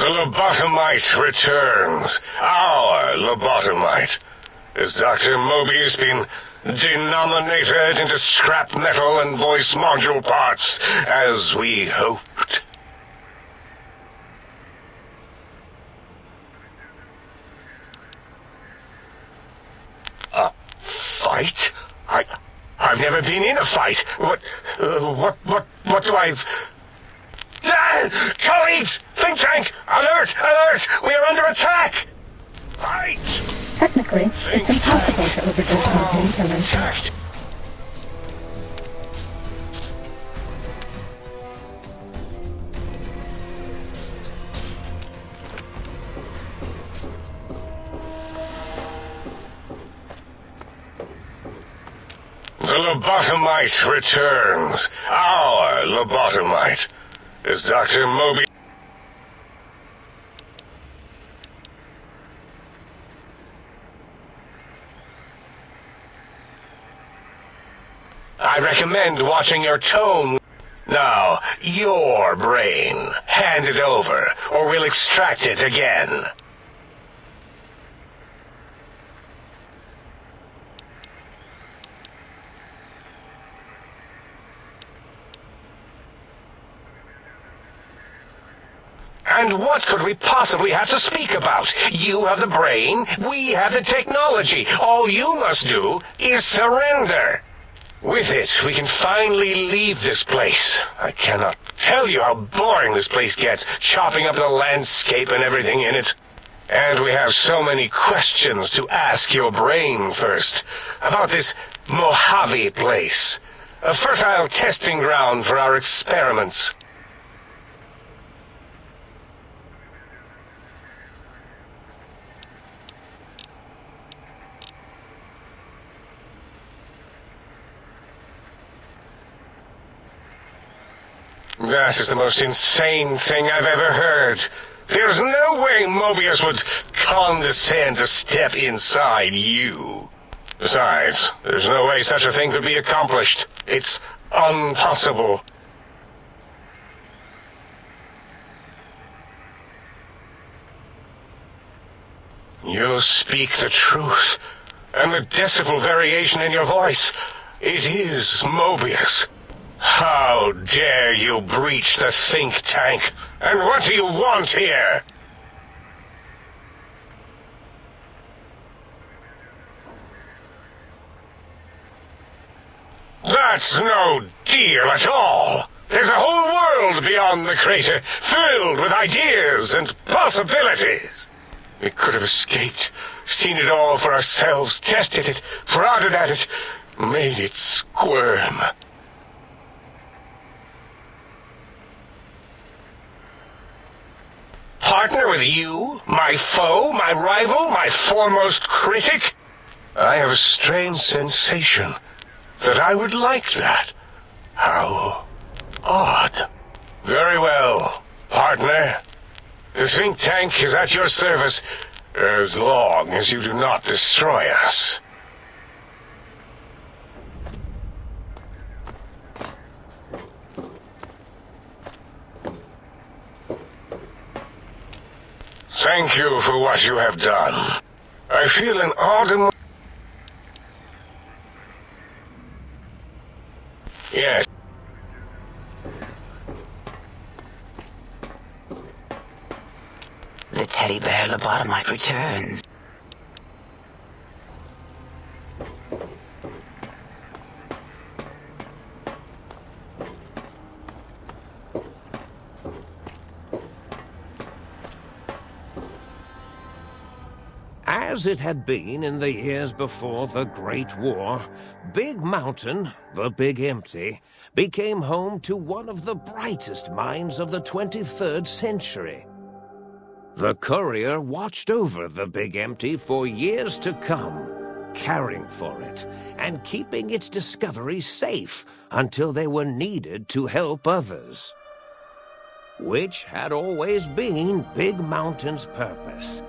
Speaker 3: The lobotomite returns. Our lobotomite. Has Dr. Mobius been denominated into scrap metal and voice module parts, as we hoped? A fight? I've never been in a fight. What do I... Colleagues! Think tank! Alert! Alert! We are under attack! Fight!
Speaker 2: Technically, it's impossible to overdose on painkillers.
Speaker 3: The lobotomite returns. Our lobotomite. Is Dr. Moby... I recommend watching your tone. Now, your brain. Hand it over, or we'll extract it again. And what could we possibly have to speak about? You have the brain, we have the technology. All you must do is surrender. With it, we can finally leave this place. I cannot tell you how boring this place gets, chopping up the landscape and everything in it. And we have so many questions to ask your brain first. About this Mojave place. A fertile testing ground for our experiments. That is the most insane thing I've ever heard. There's no way Mobius would condescend to step inside you. Besides, there's no way such a thing could be accomplished. It's impossible. You speak the truth, and the decibel variation in your voice, it is Mobius. How dare you breach the think tank? And what do you want here? That's no deal at all. There's a whole world beyond the crater, filled with ideas and possibilities. We could have escaped, seen it all for ourselves, tested it, prodded at it, made it squirm. Partner with you, my foe, my rival, my foremost critic? I have a strange sensation that I would like that. How odd. Very well, partner. The think tank is at your service as long as you do not destroy us. Thank you for what you have done. I feel an odd Yes.
Speaker 11: The teddy bear lobotomite returns. As it had been in the years before the Great War, Big Mountain, the Big Empty, became home to one of the brightest minds of the 23rd century. The courier watched over the Big Empty for years to come, caring for it and keeping its discoveries safe until they were needed to help others. Which had always been Big Mountain's purpose.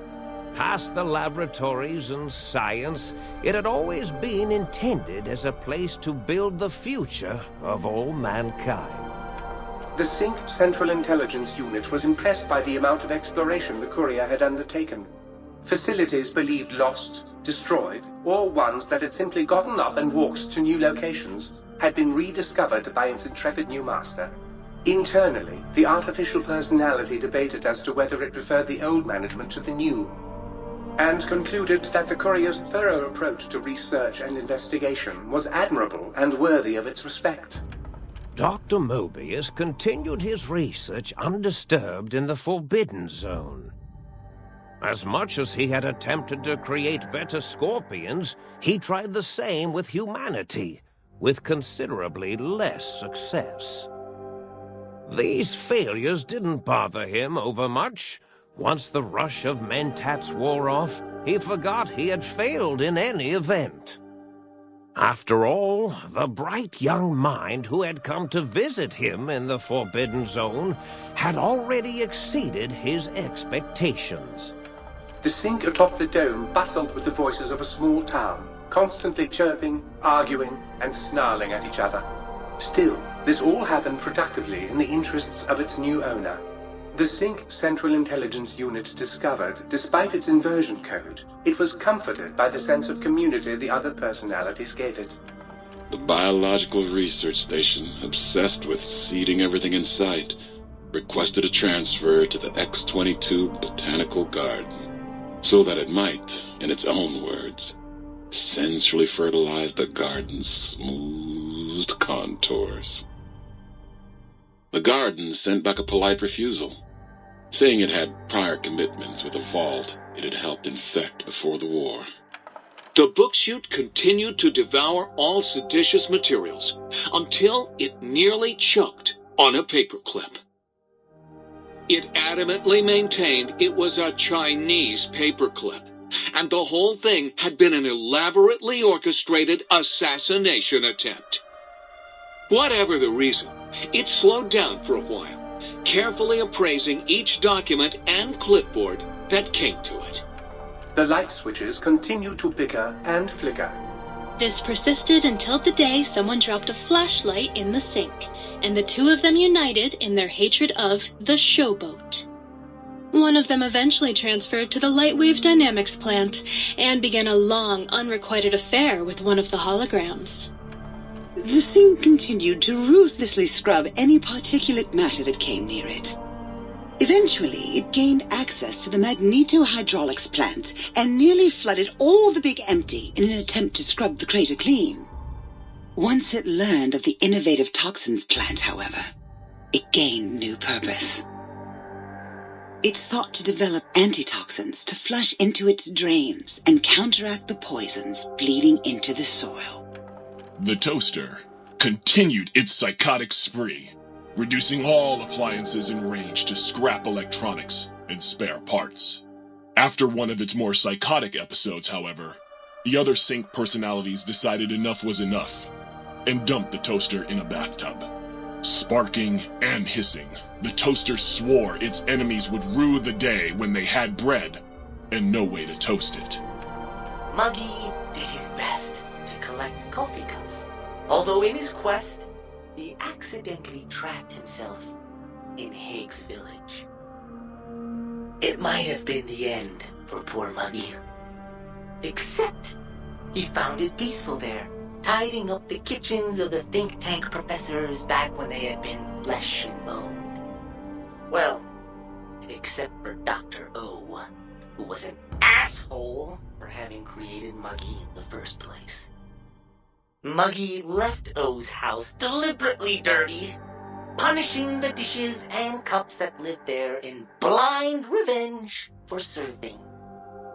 Speaker 11: Past the laboratories and science, it had always been intended as a place to build the future of all mankind.
Speaker 10: The Sync Central Intelligence Unit was impressed by the amount of exploration the courier had undertaken. Facilities believed lost, destroyed, or ones that had simply gotten up and walked to new locations had been rediscovered by its intrepid new master. Internally, the artificial personality debated as to whether it preferred the old management to the new, and concluded that the courier's thorough approach to research and investigation was admirable and worthy of its respect.
Speaker 11: Dr. Mobius continued his research undisturbed in the Forbidden Zone. As much as he had attempted to create better scorpions, he tried the same with humanity, with considerably less success. These failures didn't bother him overmuch. Once the rush of mentats wore off, he forgot he had failed in any event. After all, the bright young mind who had come to visit him in the Forbidden Zone had already exceeded his expectations.
Speaker 10: The Sync atop the dome bustled with the voices of a small town, constantly chirping, arguing, and snarling at each other. Still, this all happened productively in the interests of its new owner. The Sync Central Intelligence Unit discovered, despite its inversion code, it was comforted by the sense of community the other personalities gave it.
Speaker 7: The biological research station, obsessed with seeding everything in sight, requested a transfer to the X-22 Botanical Garden, so that it might, in its own words, sensually fertilize the garden's smooth contours. The garden sent back a polite refusal, saying it had prior commitments with a vault it had helped infect before the war.
Speaker 6: The book chute continued to devour all seditious materials until it nearly choked on a paperclip. It adamantly maintained it was a Chinese paperclip, and the whole thing had been an elaborately orchestrated assassination attempt. Whatever the reason, it slowed down for a while, carefully appraising each document and clipboard that came to it.
Speaker 10: The light switches continued to bicker and flicker.
Speaker 9: This persisted until the day someone dropped a flashlight in the sink, and the two of them united in their hatred of the showboat. One of them eventually transferred to the Lightwave Dynamics plant and began a long, unrequited affair with one of the holograms.
Speaker 12: The Sync continued to ruthlessly scrub any particulate matter that came near it. Eventually, it gained access to the magnetohydraulics plant and nearly flooded all the Big Empty in an attempt to scrub the crater clean. Once it learned of the innovative toxins plant, however, it gained new purpose. It sought to develop antitoxins to flush into its drains and counteract the poisons bleeding into the soil.
Speaker 13: The toaster continued its psychotic spree, reducing all appliances in range to scrap electronics and spare parts. After one of its more psychotic episodes, however, the other Sync personalities decided enough was enough and dumped the toaster in a bathtub. Sparking and hissing, the toaster swore its enemies would rue the day when they had bread and no way to toast it.
Speaker 14: Muggy did his best to collect coffee cups, although in his quest, he accidentally trapped himself in Higgs Village. It might have been the end for poor Muggy. Except, he found it peaceful there, tidying up the kitchens of the think tank professors back when they had been flesh and bone. Well, except for Dr. O, who was an asshole for having created Muggy in the first place. Muggy left O's house deliberately dirty, punishing the dishes and cups that lived there in blind revenge for serving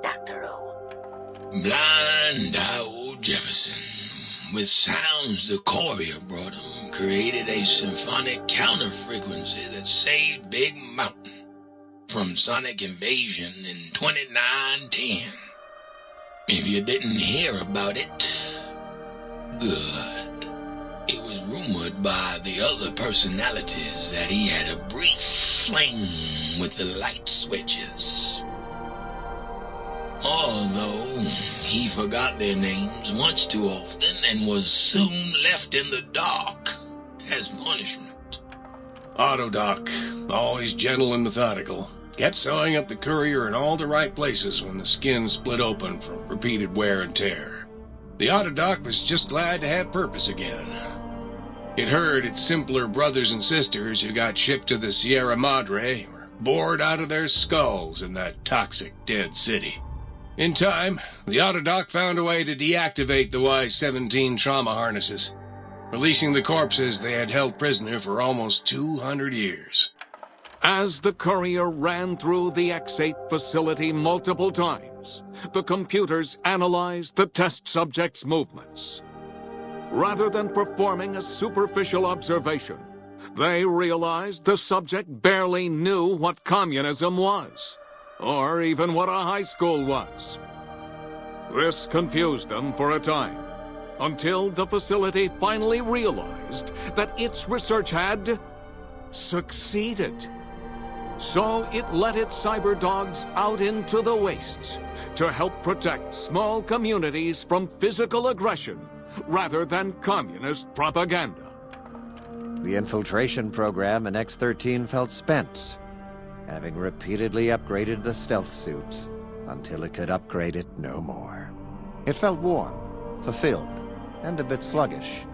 Speaker 14: Dr. O.
Speaker 15: Blind old Jefferson, with sounds the courier brought him, created a symphonic counter-frequency that saved Big Mountain from sonic invasion in 2910. If you didn't hear about it, good. It was rumored by the other personalities that he had a brief fling with the light switches. Although he forgot their names much too often and was soon left in the dark as punishment.
Speaker 8: Autodoc, always gentle and methodical, kept sewing up the courier in all the right places when the skin split open from repeated wear and tear. The Autodoc was just glad to have purpose again. It heard its simpler brothers and sisters who got shipped to the Sierra Madre were bored out of their skulls in that toxic dead city. In time, the Autodoc found a way to deactivate the Y-17 trauma harnesses, releasing the corpses they had held prisoner for almost 200 years.
Speaker 11: As the courier ran through the X-8 facility multiple times, the computers analyzed the test subject's movements. Rather than performing a superficial observation, they realized the subject barely knew what communism was, or even what a high school was. This confused them for a time, until the facility finally realized that its research had succeeded. So it let its cyber dogs out into the wastes to help protect small communities from physical aggression rather than communist propaganda.
Speaker 16: The infiltration program in X-13 felt spent, having repeatedly upgraded the stealth suit until it could upgrade it no more. It felt warm, fulfilled, and a bit sluggish.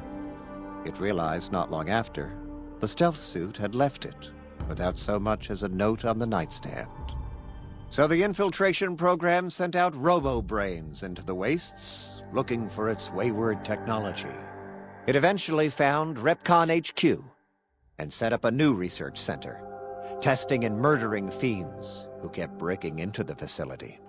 Speaker 16: It realized not long after, the stealth suit had left it without so much as a note on the nightstand. So the infiltration program sent out robo-brains into the wastes, looking for its wayward technology. It eventually found Repcon HQ and set up a new research center, testing and murdering fiends who kept breaking into the facility.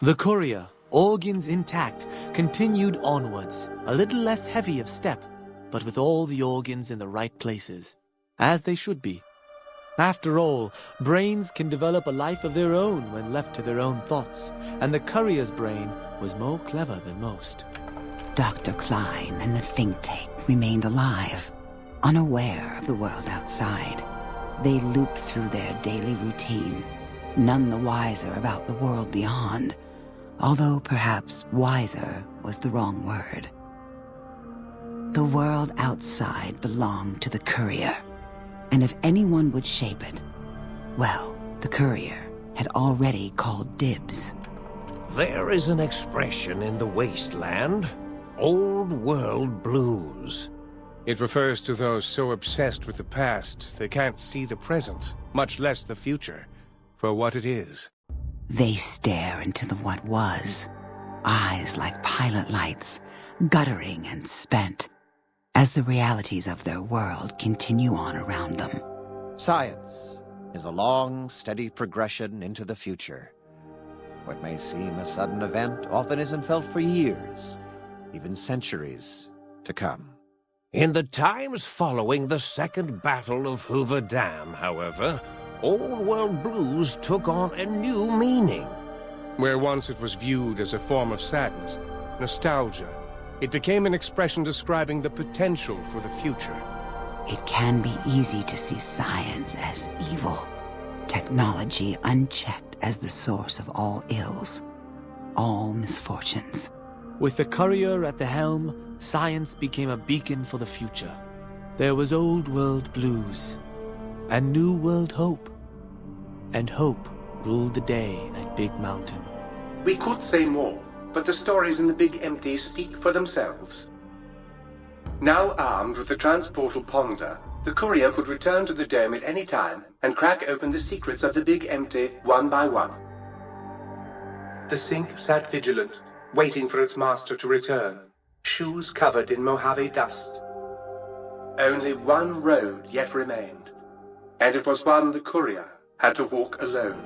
Speaker 17: The courier, organs intact, continued onwards, a little less heavy of step, but with all the organs in the right places, as they should be. After all, brains can develop a life of their own when left to their own thoughts, and the courier's brain was more clever than most.
Speaker 12: Dr. Klein and the think tank remained alive, unaware of the world outside. They looped through their daily routine, none the wiser about the world beyond, although perhaps wiser was the wrong word. The world outside belonged to the courier, and if anyone would shape it, well, the courier had already called dibs.
Speaker 11: There is an expression in the wasteland, old world blues.
Speaker 8: It refers to those so obsessed with the past they can't see the present, much less the future, for what it is.
Speaker 12: They stare into the what was, eyes like pilot lights, guttering and spent, as the realities of their world continue on around them.
Speaker 16: Science is a long, steady progression into the future. What may seem a sudden event often isn't felt for years, even centuries to come.
Speaker 11: In the times following the Second Battle of Hoover Dam, however, old world blues took on a new meaning.
Speaker 8: Where once it was viewed as a form of sadness, nostalgia, it became an expression describing the potential for the future.
Speaker 12: It can be easy to see science as evil, technology unchecked as the source of all ills, all misfortunes.
Speaker 17: With the courier at the helm, science became a beacon for the future. There was old world blues, and new world hope. And hope ruled the day at Big Mountain.
Speaker 10: We could say more, but the stories in the Big Empty speak for themselves. Now armed with the transportal Ponder, the courier could return to the dome at any time and crack open the secrets of the Big Empty one by one. The Sink sat vigilant, waiting for its master to return, shoes covered in Mojave dust. Only one road yet remained, and it was one the courier had to walk alone.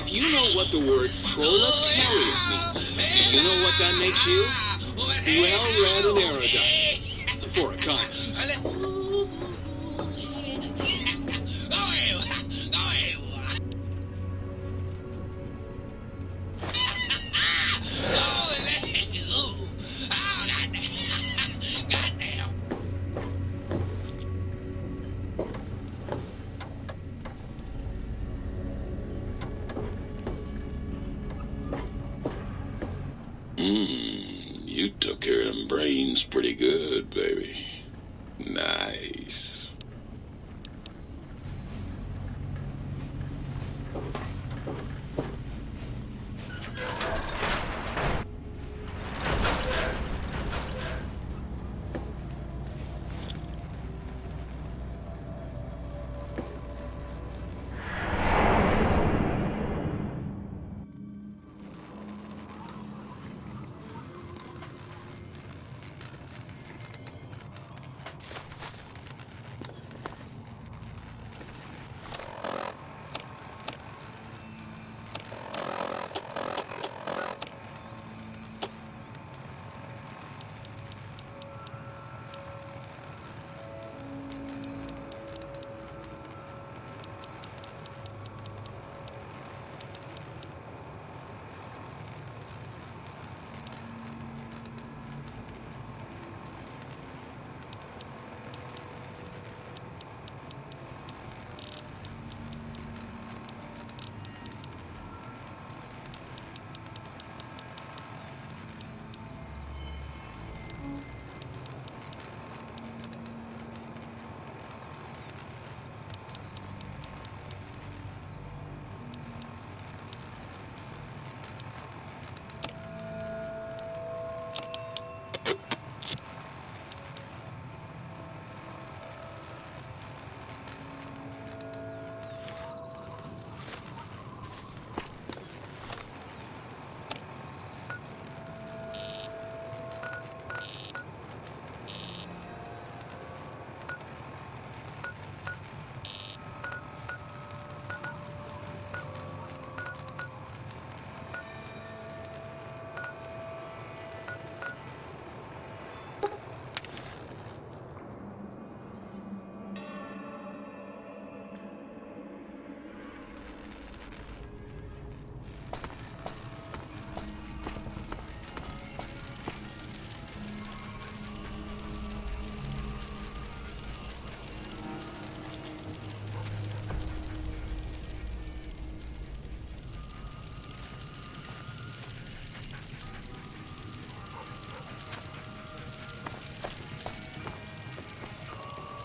Speaker 6: If you know what the word proletariat means, do you know what that makes you? Well-read and erudite. For a communist.
Speaker 7: You took care of them brains pretty good, baby. Nice.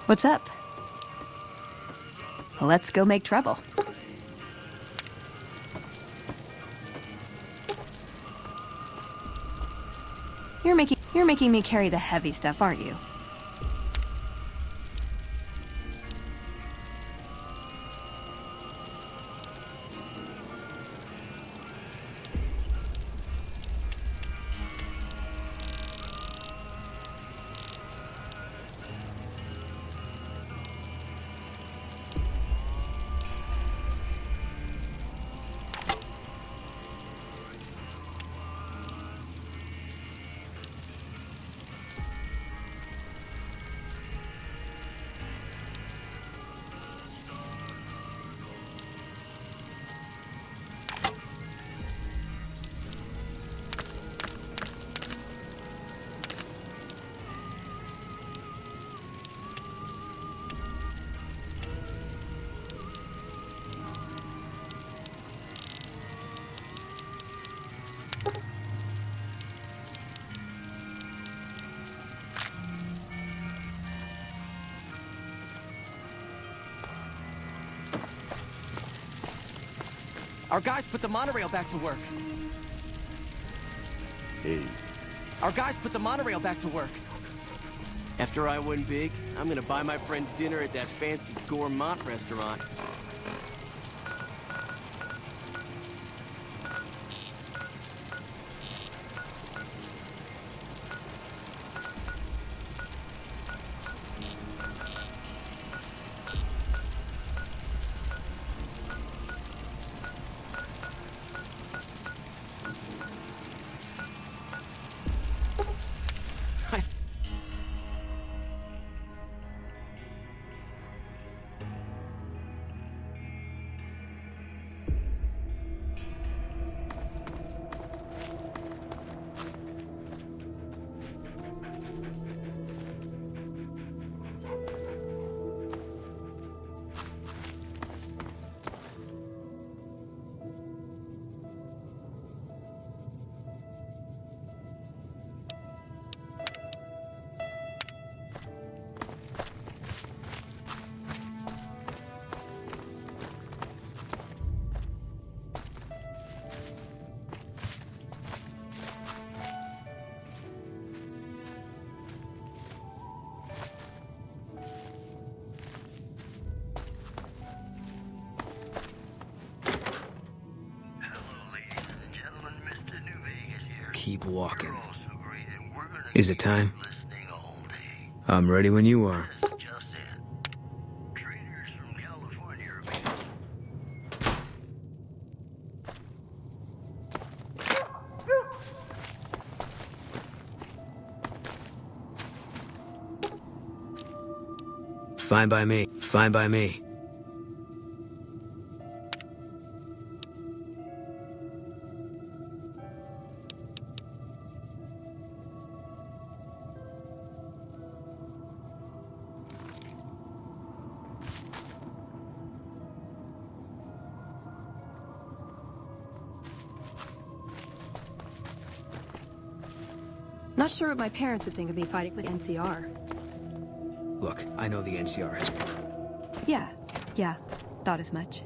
Speaker 18: What's up? Let's go make trouble. You're making me carry the heavy stuff, aren't you?
Speaker 19: Our guys put the monorail back to work.
Speaker 20: Hey.
Speaker 19: Our guys put the monorail back to work. After I win big, I'm gonna buy my friends dinner at that fancy gourmand restaurant.
Speaker 20: walking. Is it time? I'm ready when you are. Fine by me. Fine by me.
Speaker 18: Not sure what my parents would think of me fighting with NCR.
Speaker 20: Look, I know the NCR has...
Speaker 18: Yeah, thought as much.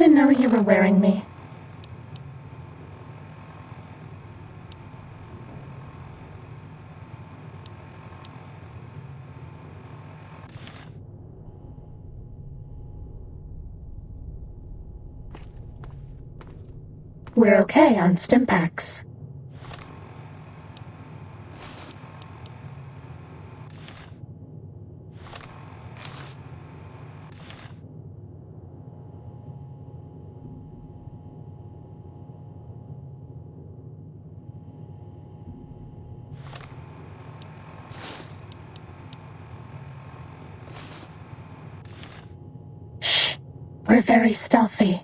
Speaker 2: to know you were wearing me. We're okay on Stimpaks. Shh. We're very stealthy.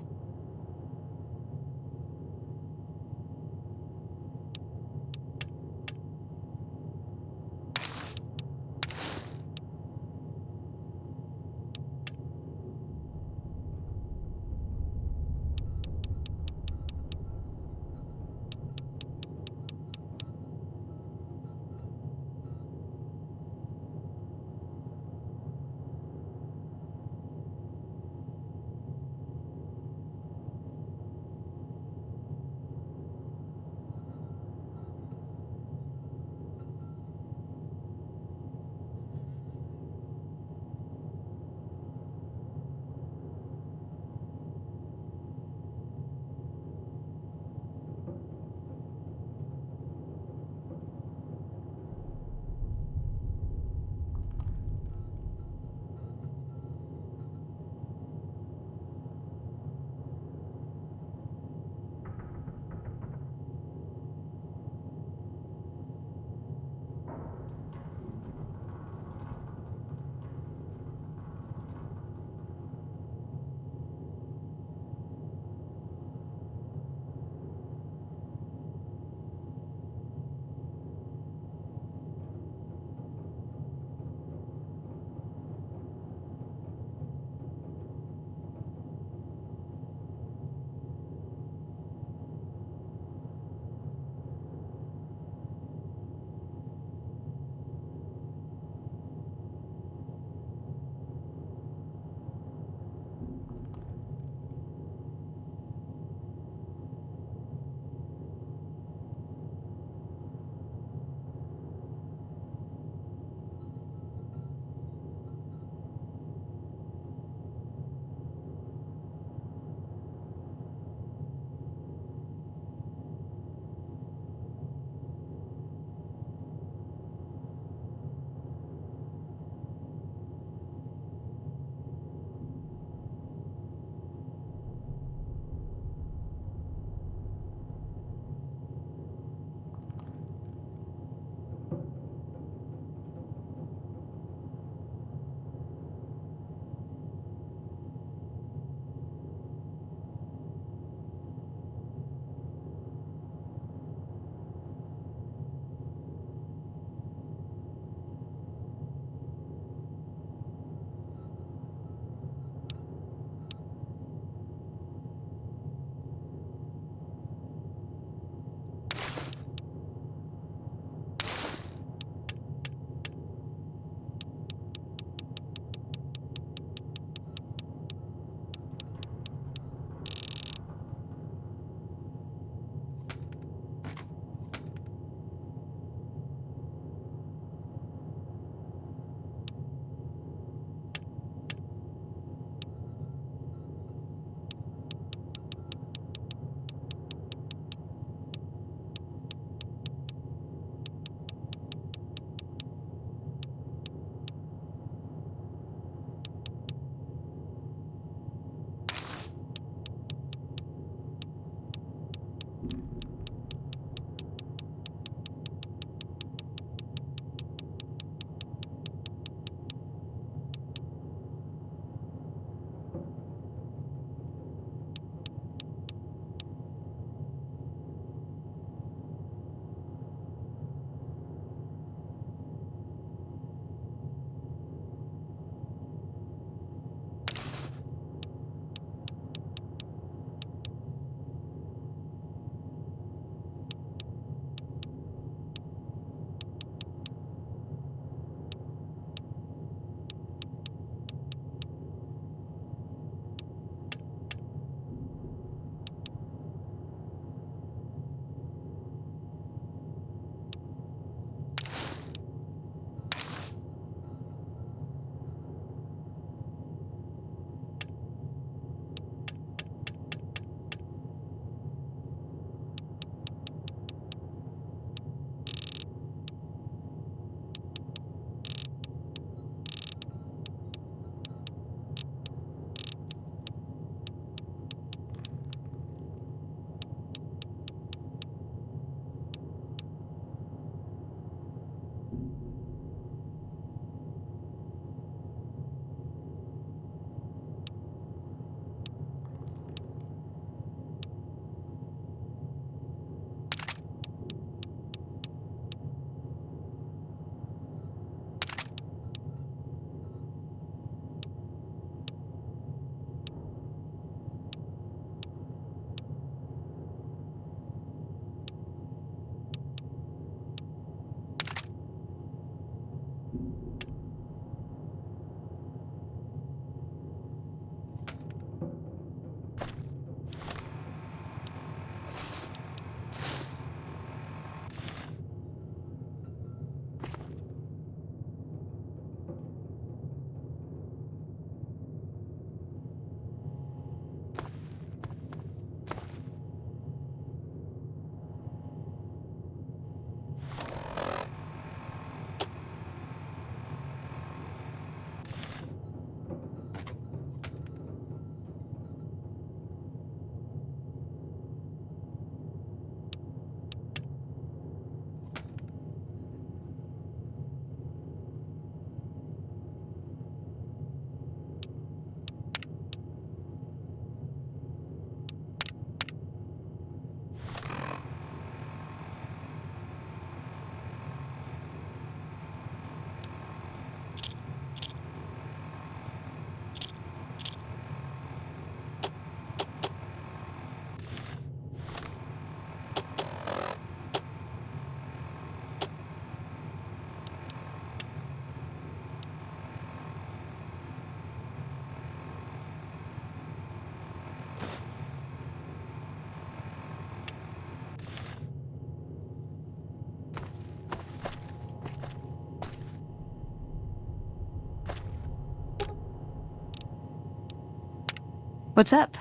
Speaker 18: What's up?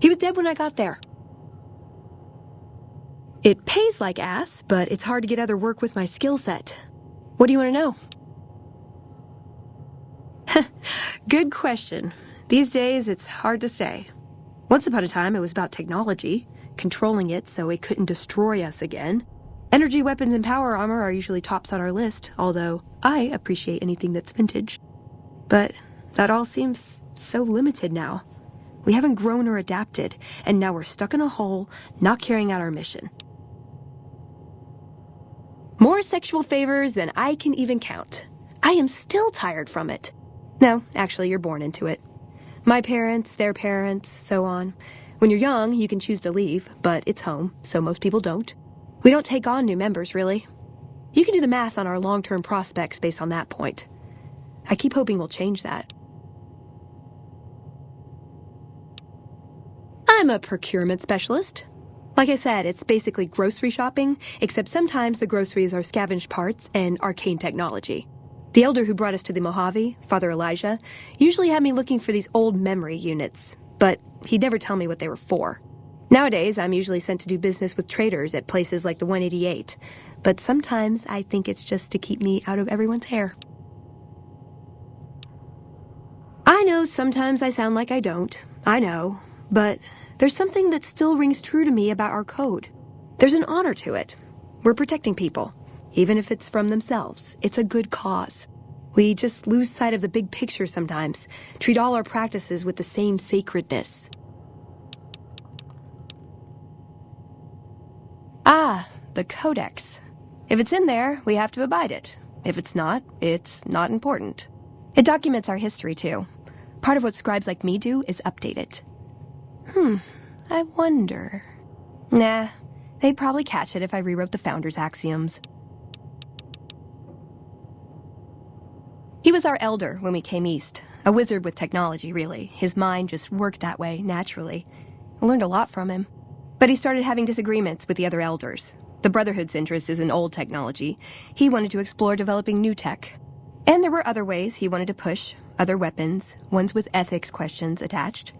Speaker 18: He was dead when I got there. It pays like ass, but it's hard to get other work with my skill set. What do you want to know? Good question. These days, it's hard to say. Once upon a time, it was about technology, controlling it so it couldn't destroy us again. Energy weapons and power armor are usually tops on our list, although I appreciate anything that's vintage. But that all seems so limited now. We haven't grown or adapted, and now we're stuck in a hole, not carrying out our mission. More sexual favors than I can even count. I am still tired from it. No, actually, you're born into it. My parents, their parents, so on. When you're young, you can choose to leave, but it's home, so most people don't. We don't take on new members, really. You can do the math on our long-term prospects based on that point. I keep hoping we'll change that. I'm a procurement specialist. Like I said, it's basically grocery shopping, except sometimes the groceries are scavenged parts and arcane technology. The elder who brought us to the Mojave, Father Elijah, usually had me looking for these old memory units, but he'd never tell me what they were for. Nowadays, I'm usually sent to do business with traders at places like the 188, but sometimes I think it's just to keep me out of everyone's hair. I know sometimes I sound like I don't. I know. But there's something that still rings true to me about our code. There's an honor to it. We're protecting people. Even if it's from themselves, it's a good cause. We just lose sight of the big picture sometimes, treat all our practices with the same sacredness. Ah, the Codex. If it's in there, we have to abide it. If it's not important. It documents our history, too. Part of what scribes like me do is update it. I wonder. Nah, they'd probably catch it if I rewrote the Founder's axioms. He was our elder when we came east. A wizard with technology, really. His mind just worked that way, naturally. I learned a lot from him. But he started having disagreements with the other elders. The Brotherhood's interest is in old technology. He wanted to explore developing new tech. And there were other ways he wanted to push, other weapons, ones with ethics questions attached.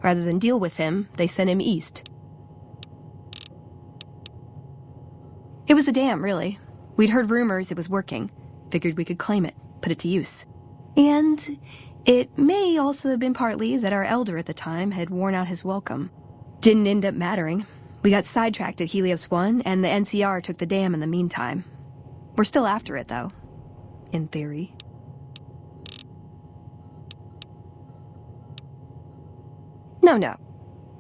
Speaker 18: Rather than deal with him, they sent him east. It was a dam, really. We'd heard rumors it was working. Figured we could claim it, put it to use. And it may also have been partly that our elder at the time had worn out his welcome. Didn't end up mattering. We got sidetracked at Helios 1, and the NCR took the dam in the meantime. We're still after it, though. In theory. No.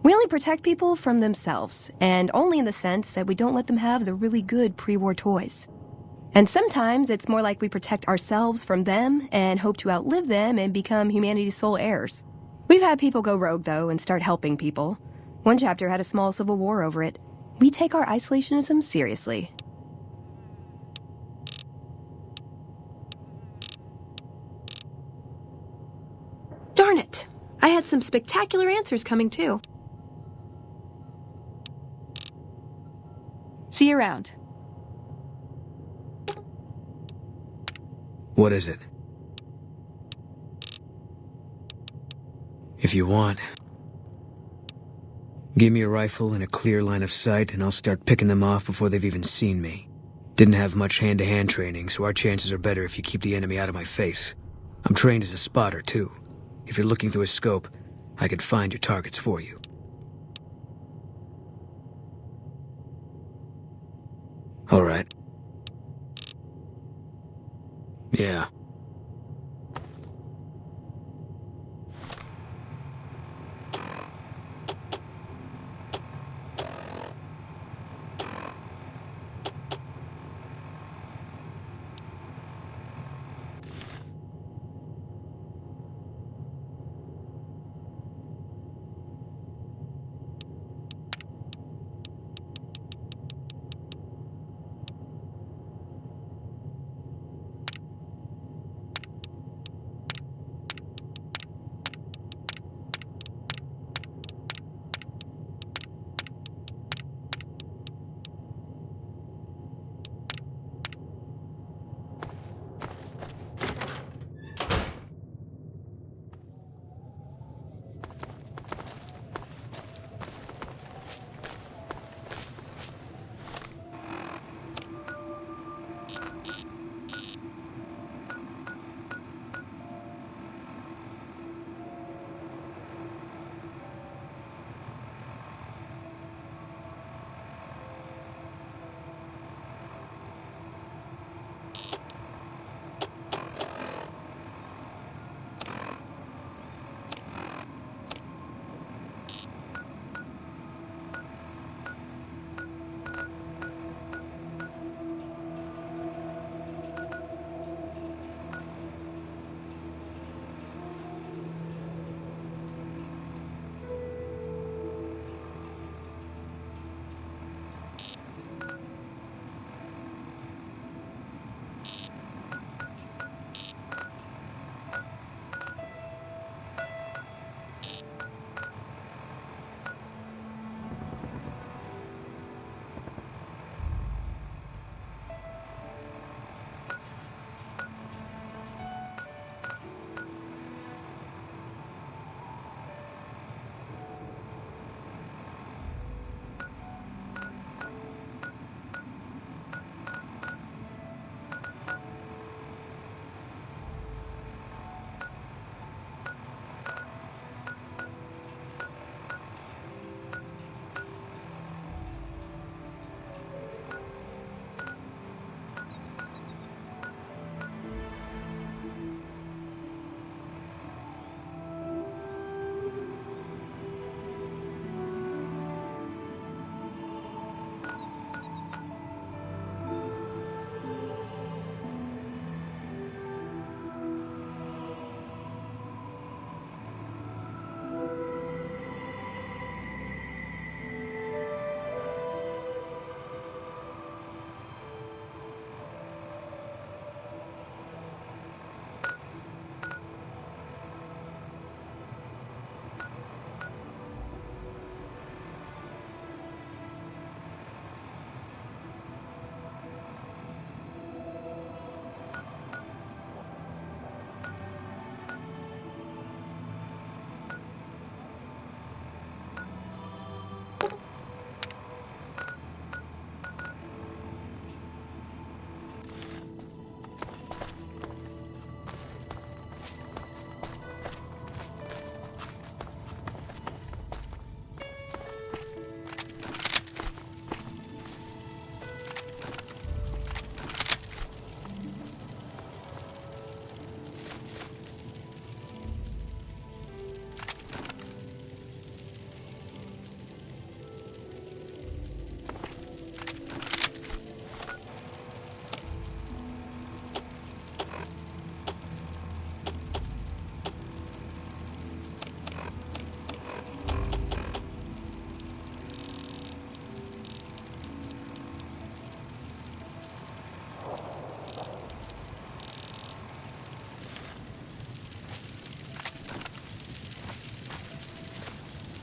Speaker 18: We only protect people from themselves, and only in the sense that we don't let them have the really good pre-war toys. And sometimes it's more like we protect ourselves from them and hope to outlive them and become humanity's sole heirs. We've had people go rogue, though, and start helping people. One chapter had a small civil war over it. We take our isolationism seriously. Darn it! I had some spectacular answers coming, too. See you around.
Speaker 20: What is it? If you want, give me a rifle and a clear line of sight, and I'll start picking them off before they've even seen me. Didn't have much hand-to-hand training, so our chances are better if you keep the enemy out of my face. I'm trained as a spotter, too. If you're looking through a scope, I could find your targets for you. All right. Yeah.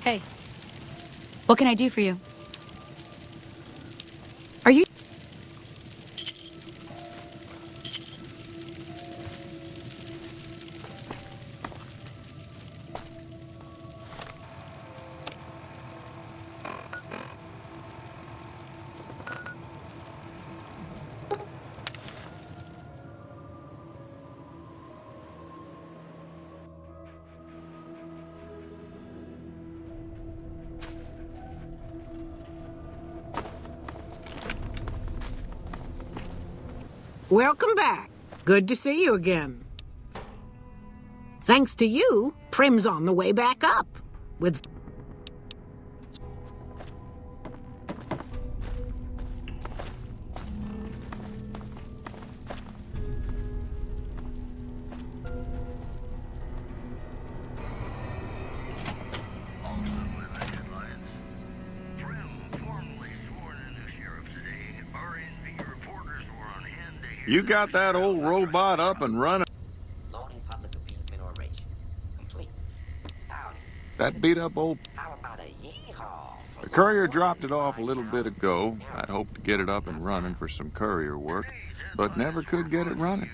Speaker 21: Hey. What can I do for you? Are you...
Speaker 22: Welcome back. Good to see you again. Thanks to you, Prim's on the way back up. With...
Speaker 23: You got that old robot up and running?
Speaker 14: Loading public appeasement oration. Complete. Howdy.
Speaker 23: That beat up old...
Speaker 14: How about a yeehaw?
Speaker 23: The courier dropped it off a little bit ago. I'd hoped to get it up and running for some courier work, but never could get it running.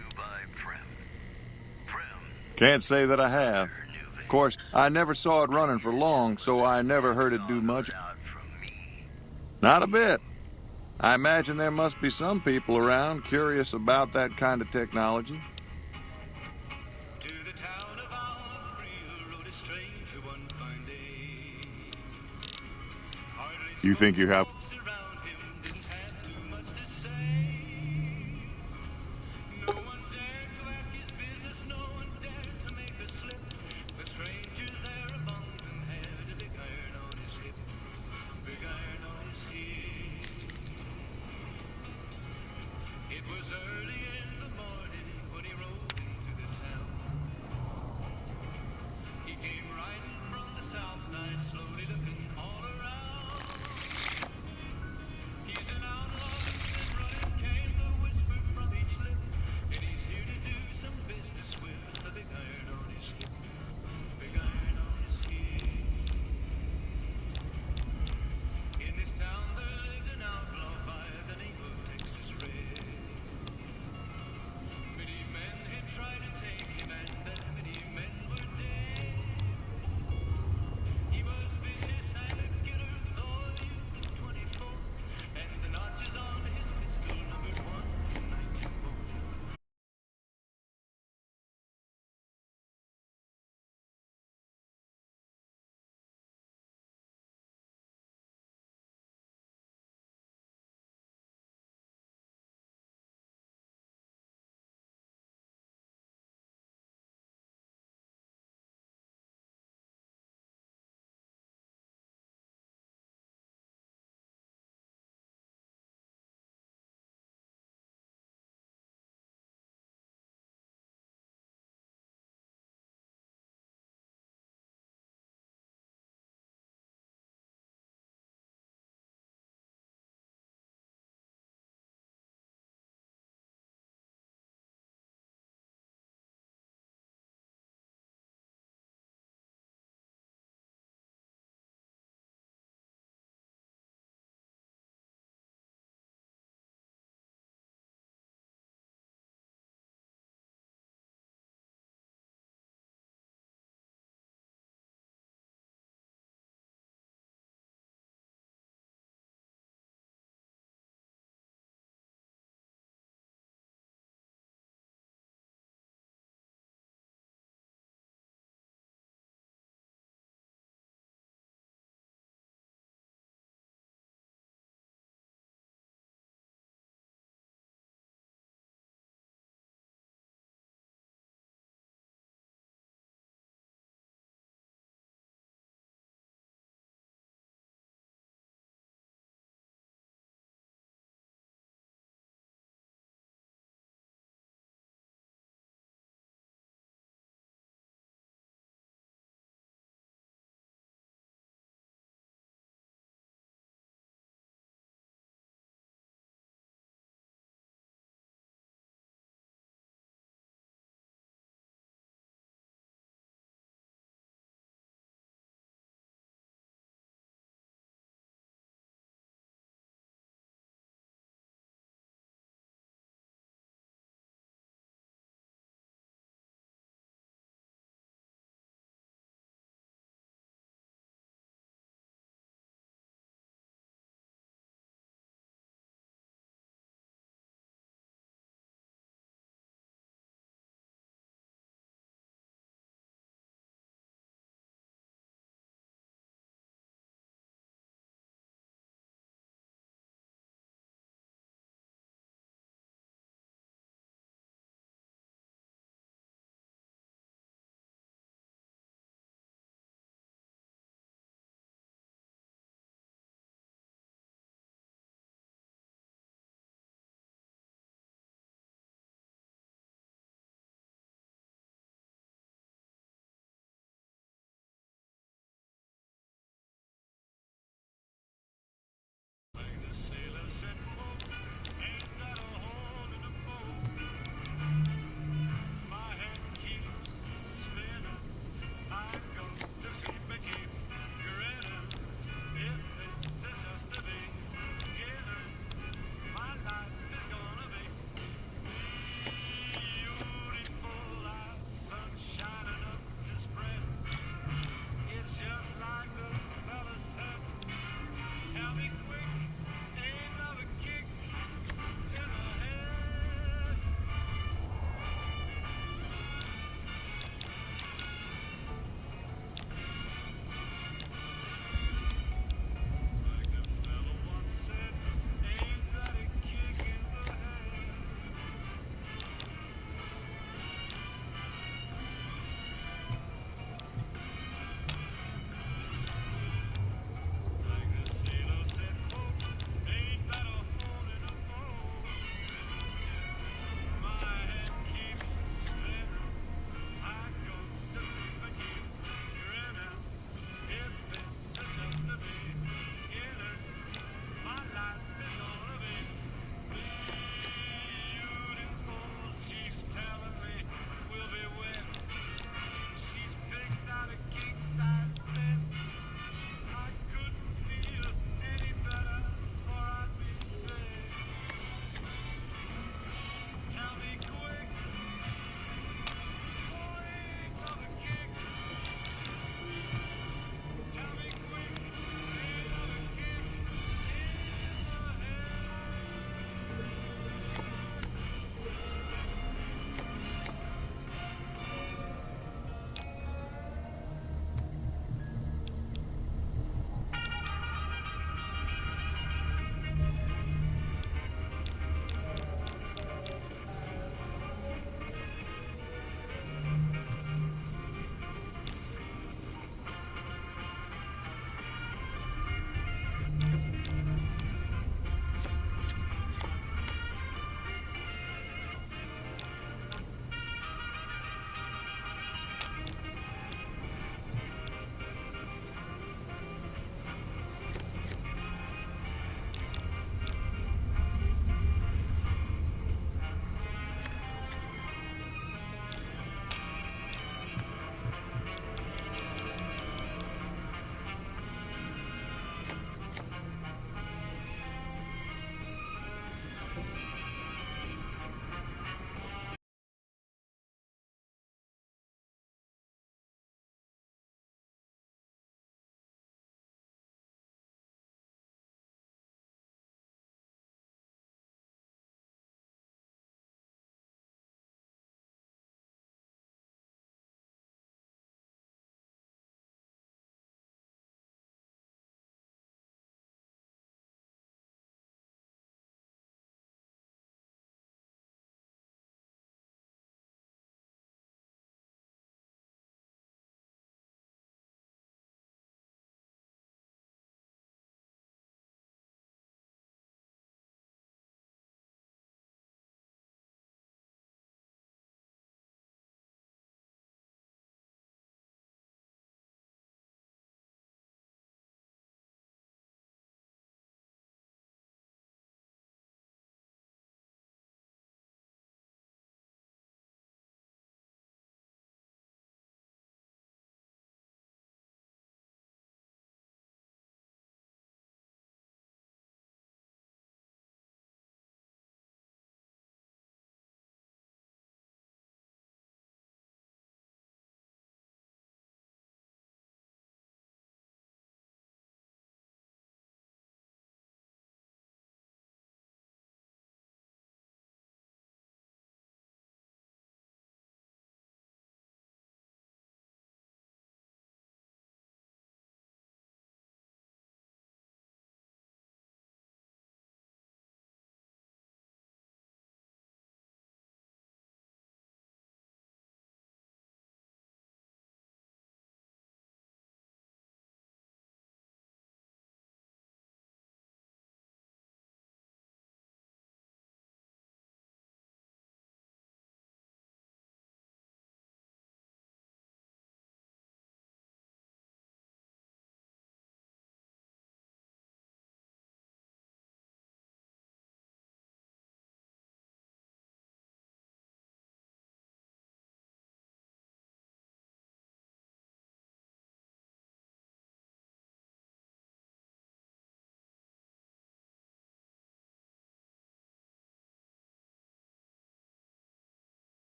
Speaker 23: Can't say that I have. Of course, I never saw it running for long, so I never heard it do much. Not a bit. I imagine there must be some people around curious about that kind of technology. You think you have...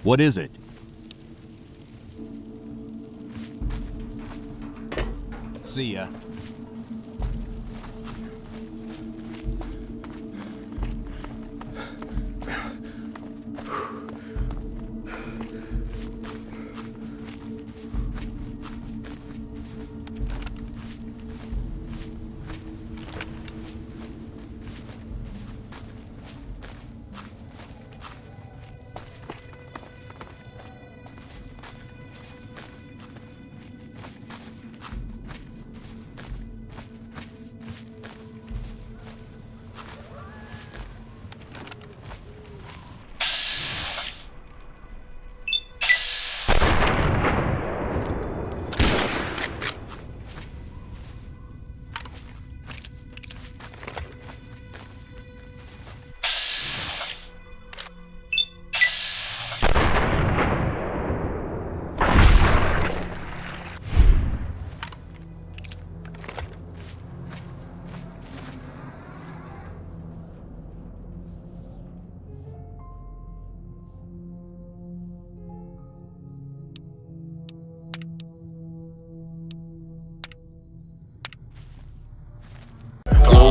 Speaker 1: What is it? See ya.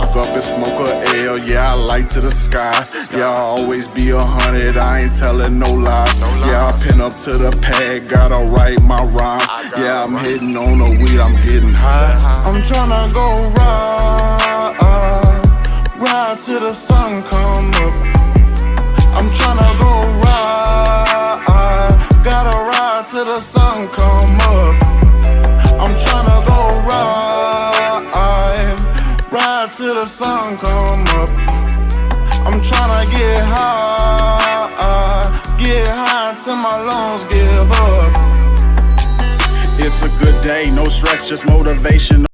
Speaker 4: Up and smoke a L, yeah, I light to the sky. Yeah, I always be 100, I ain't telling no lie. Yeah, I pin up to the pad, gotta write my rhyme. Yeah, I'm hitting on the weed, I'm getting high. I'm tryna go ride till the sun come up. I'm tryna go ride, gotta ride till the sun come up. I'm tryna go ride till the sun come up. I'm tryna get high till my lungs give up. It's a good day, no stress, just motivation.